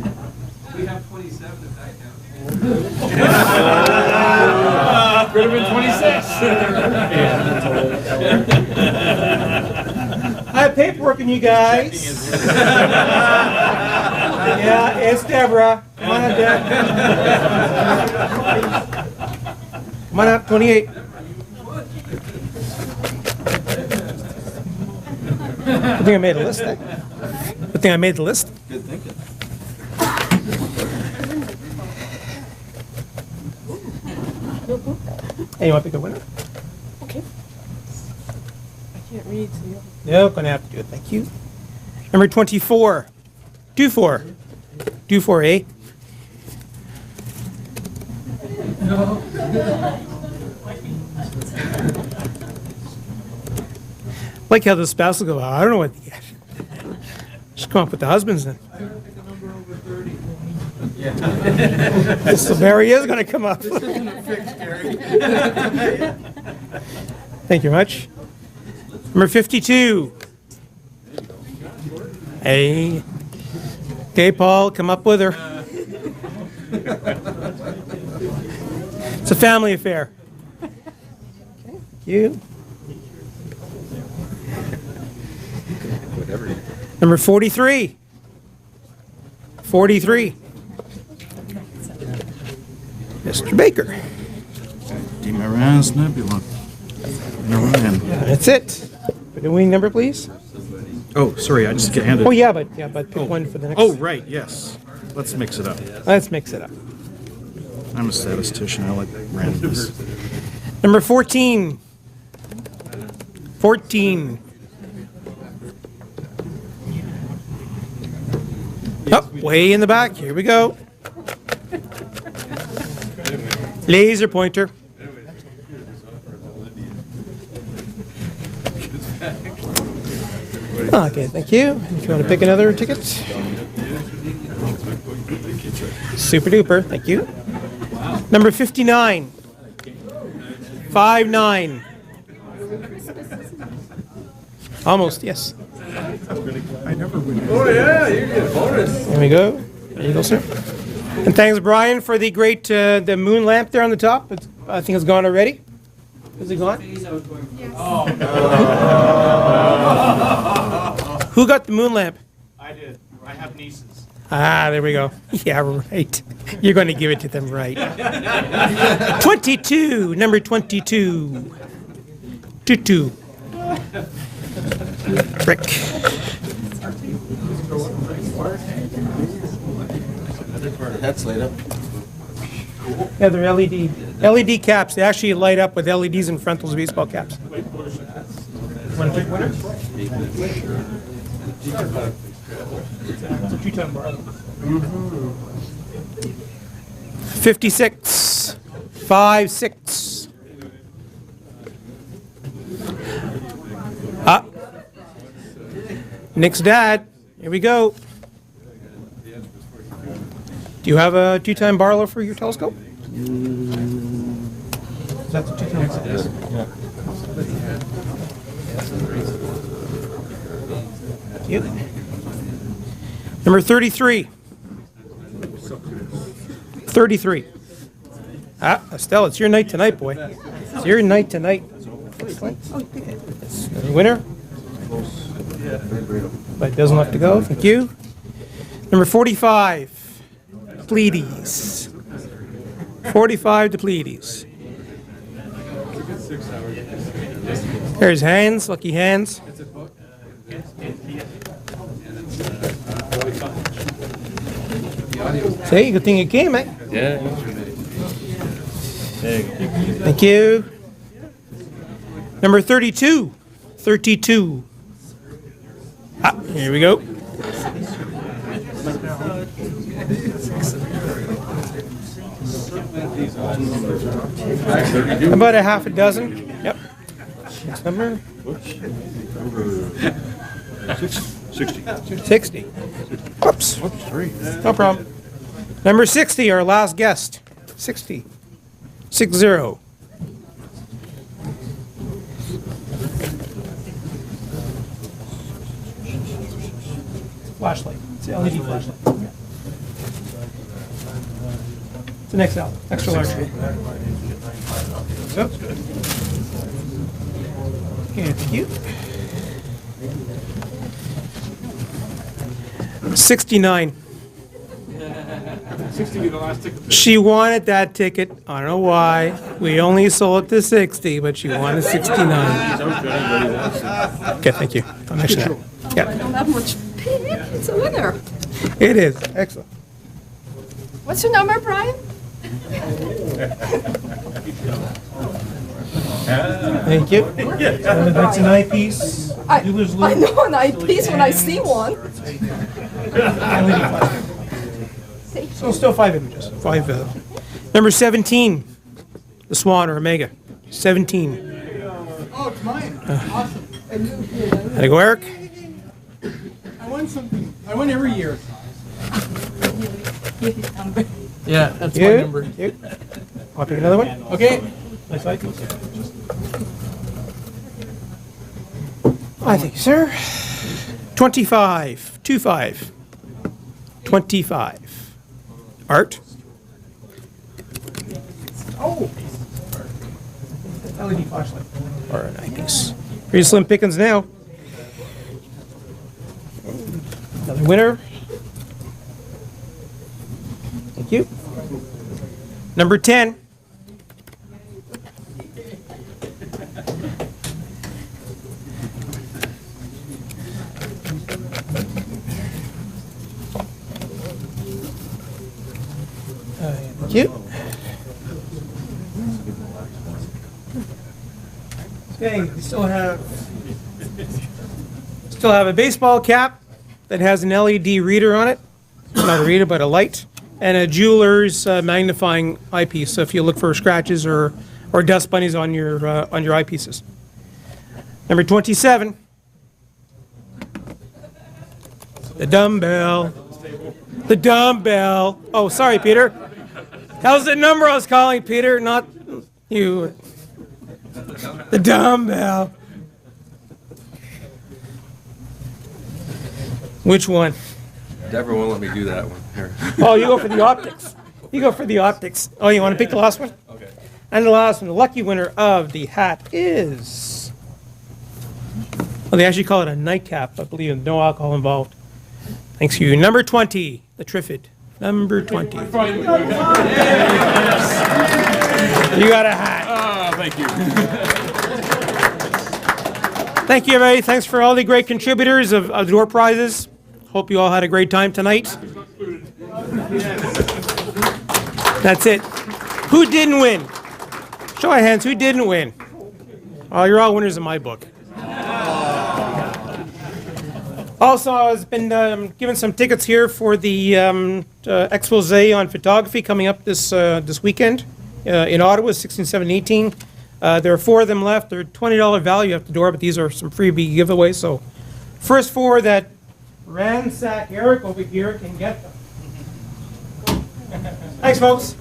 We have 27 if that counts. Could have been 26. I have paperwork in you guys. Yeah, it's Deborah. Come on up, Deb. Come on up, 28. I think I made a list there. Good thing I made the list. Good thinking. Hey, you want to pick a winner? Okay. I can't read, so you'll... No, gonna have to do it. Thank you. Number 24. Do 4. Do 4A. No. Like how the spouse will go, I don't know what to get. Just come up with the husbands then. So Barry is going to come up. Thank you very much. Number 52. Hey. Okay, Paul, come up with her. It's a family affair. Okay, thank you. Number 43. 43. Mr. Baker. Demarans Nebula. That's it. Put the winning number, please. Oh, sorry, I just get handed. Oh, yeah, but pick one for the next. Oh, right, yes. Let's mix it up. Let's mix it up. I'm a statistician. I like randomness. Number 14. 14. Oh, way in the back. Here we go. Laser pointer. Okay, thank you. If you want to pick another ticket. Super duper, thank you. Number 59. 59. Almost, yes. I never would. Oh, yeah, you get a bonus. There we go. There you go, sir. And thanks, Brian, for the great the moon lamp there on the top. I think it's gone already. Is it gone? Who got the moon lamp? I did. I have nieces. Ah, there we go. Yeah, right. You're going to give it to them, right? 22. Number 22. 22. Rick. That's laid up. Yeah, they're LED caps. They actually light up with LEDs in front of those baseball caps. Want to pick winner? 56. 5-6. Ah. Nick's dad. Here we go. Do you have a two-time Barlow for your telescope? Is that the two-time Barlow? Thank you. Number 33. 33. Ah, Estelle, it's your night tonight, boy. It's your night tonight. The winner. But it doesn't have to go. Thank you. Number 45. Pleiades. 45 to Pleiades. There's Hans, lucky Hans. See, good thing you came, eh? Yeah. Thank you. Number 32. 32. Ah, here we go. About a half a dozen. Yep. Next number. 60. 60. Whoops. No problem. Number 60, our last guest. 60. 60. Flashlight. It's an LED flashlight. It's an XL, extra large. Yep. Okay, thank you. 69. 60 be the last ticket. She wanted that ticket. I don't know why. We only sold it to 60, but she wanted 69. Okay, thank you. I'll mention that. I Yeah, don't have much pig. It's a winner. it is. Excellent. What's your number, Brian? Thank you. That's an eyepiece. I know an eyepiece when I see one. So still 5 images. 5. Number 17, the Swan or Omega. 17. Oh, it's mine. Awesome. How'd it go, Eric? I won something. I win every year. Yeah, that's my number. Want to pick another one? Okay. Nice eyepiece. I think, sir. 25. 25. 25. Art. Oh! LED flashlight. Or an eyepiece. Pretty slim pickings now. Another winner. Thank you. Number 10. Thank you. Okay, we still have a baseball cap that has an LED reader on it. Not a reader, but a light. And a jeweler's magnifying eyepiece. So if you look for scratches or dust bunnies on your eyepieces. Number 27. The dumbbell. The dumbbell. Oh, sorry, Peter. That was the number I was calling, Peter, not you. The dumbbell. Which one? Deborah won't let me do that one. Here. Oh, you go for the optics. You go for the optics. Oh, you want to pick the last one? Okay. And the last one, the lucky winner of the hat is... Well, they actually call it a nightcap, I believe. No alcohol involved. Thanks to you. Number 20, the Triffid. Number 20. You got a hat. Ah, thank you. Thank you, everybody. Thanks for all the great contributors of the door prizes. Hope you all had a great time tonight. That's it. Who didn't win? Show of hands, who didn't win? Oh, you're all winners in my book. Also, I've been given some tickets here for the expose on photography coming up this weekend in Ottawa, 16, 17, 18. There are 4 of them left. They're $20 value at the door, but these are some freebie giveaways. So first 4 that ransack Eric over here can get them. Thanks, folks.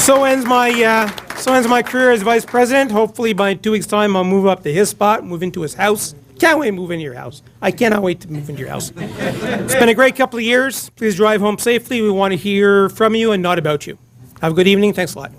So ends my career as vice president. Hopefully by 2 weeks' time, I'll move up to his spot, move into his house. Can't wait to move into your house. I cannot wait to move into your house. It's been a great couple of years. Please drive home safely. We want to hear from you and not about you. Have a good evening. Thanks a lot.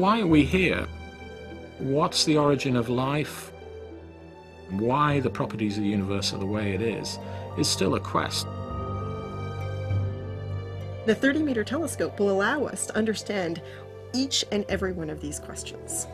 why are we here? What's the origin of life? Why the properties of the universe are the way it is still a quest. The 30-meter telescope will allow us to understand each and every one of these questions.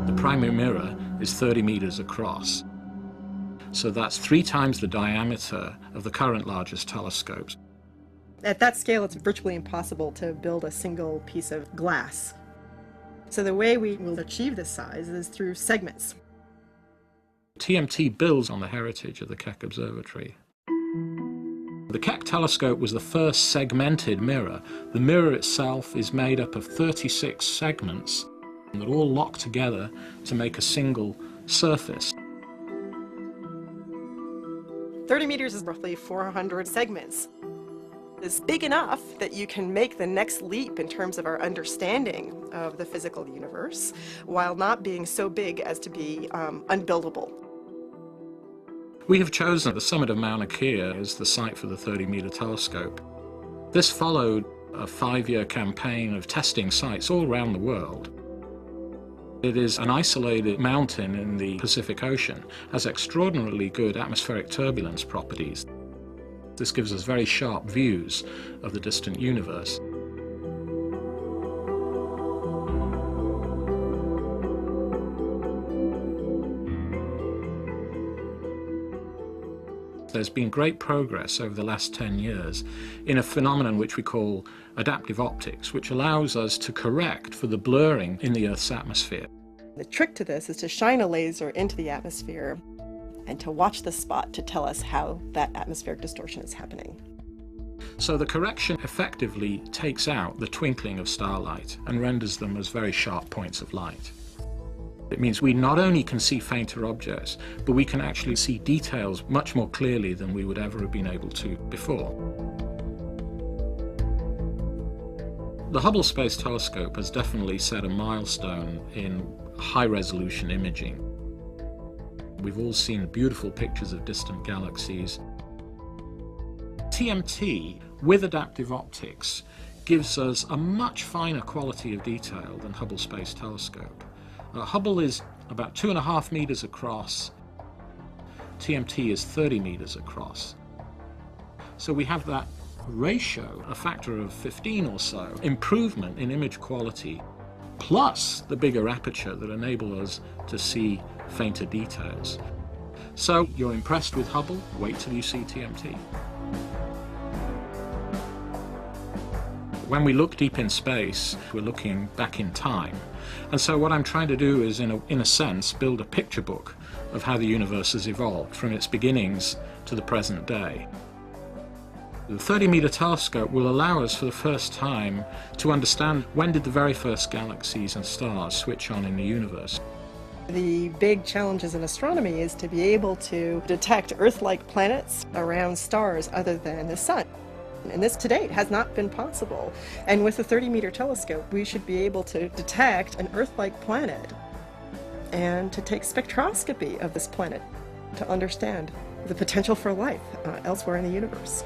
The primary mirror is 30 meters across. So that's 3 times the diameter of the current largest telescopes. At that scale, it's virtually impossible to build a single piece of glass. So the way we will achieve this size is through segments. TMT builds on the heritage of the Keck Observatory. The Keck telescope was the first segmented mirror. The mirror itself is made up of 36 segments that all lock together to make a single surface. 30 meters is roughly 400 segments. It's big enough that you can make the next leap in terms of our understanding of the physical universe, while not being so big as to be unbuildable. We have chosen the summit of Mauna Kea as the site for the 30-meter telescope. This followed a 5-year campaign of testing sites all around the world. It is an isolated mountain in the Pacific Ocean, has extraordinarily good atmospheric turbulence properties. This gives us very sharp views of the distant universe. There's been great progress over the last 10 years in a phenomenon which we call adaptive optics, which allows us to correct for the blurring in the Earth's atmosphere. The trick to this is to shine a laser into the atmosphere and to watch the spot to tell us how that atmospheric distortion is happening. So the correction effectively takes out the twinkling of starlight and renders them as very sharp points of light. It means we not only can see fainter objects, but we can actually see details much more clearly than we would ever have been able to before. The Hubble Space Telescope has definitely set a milestone in high-resolution imaging. We've all seen beautiful pictures of distant galaxies. TMT, with adaptive optics, gives us a much finer quality of detail than Hubble Space Telescope. Hubble is about 2.5 meters across. TMT is 30 meters across. So we have that ratio, a factor of 15 or so, improvement in image quality, plus the bigger aperture that enable us to see fainter details. So you're impressed with Hubble? Wait till you see TMT. When we look deep in space, we're looking back in time. And so what I'm trying to do is, in a sense, build a picture book of how the universe has evolved from its beginnings to the present day. The 30-meter telescope will allow us for the first time to understand when did the very first galaxies and stars switch on in the universe. The big challenges in astronomy is to be able to detect Earth-like planets around stars other than the Sun. And this to date has not been possible. And with the 30-meter telescope, we should be able to detect an Earth-like planet and to take spectroscopy of this planet to understand the potential for life elsewhere in the universe.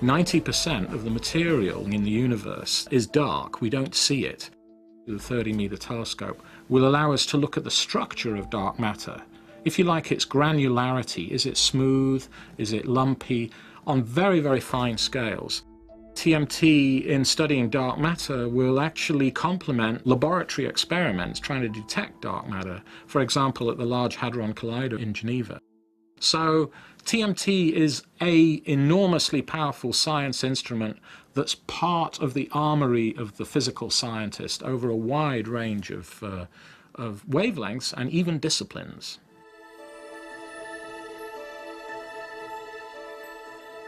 90% of the material in the universe is dark. We don't see it. The 30-meter telescope will allow us to look at the structure of dark matter. If you like, its granularity. Is it smooth? Is it lumpy? On very, very fine scales. TMT, in studying dark matter, will actually complement laboratory experiments trying to detect dark matter, for example, at the Large Hadron Collider in Geneva. So TMT is an enormously powerful science instrument that's part of the armory of the physical scientist over a wide range of wavelengths and even disciplines.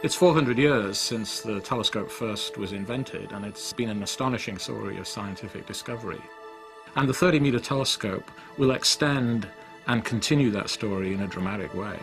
It's 400 years since the telescope first was invented, and it's been an astonishing story of scientific discovery. And the 30-meter telescope will extend and continue that story in a dramatic way.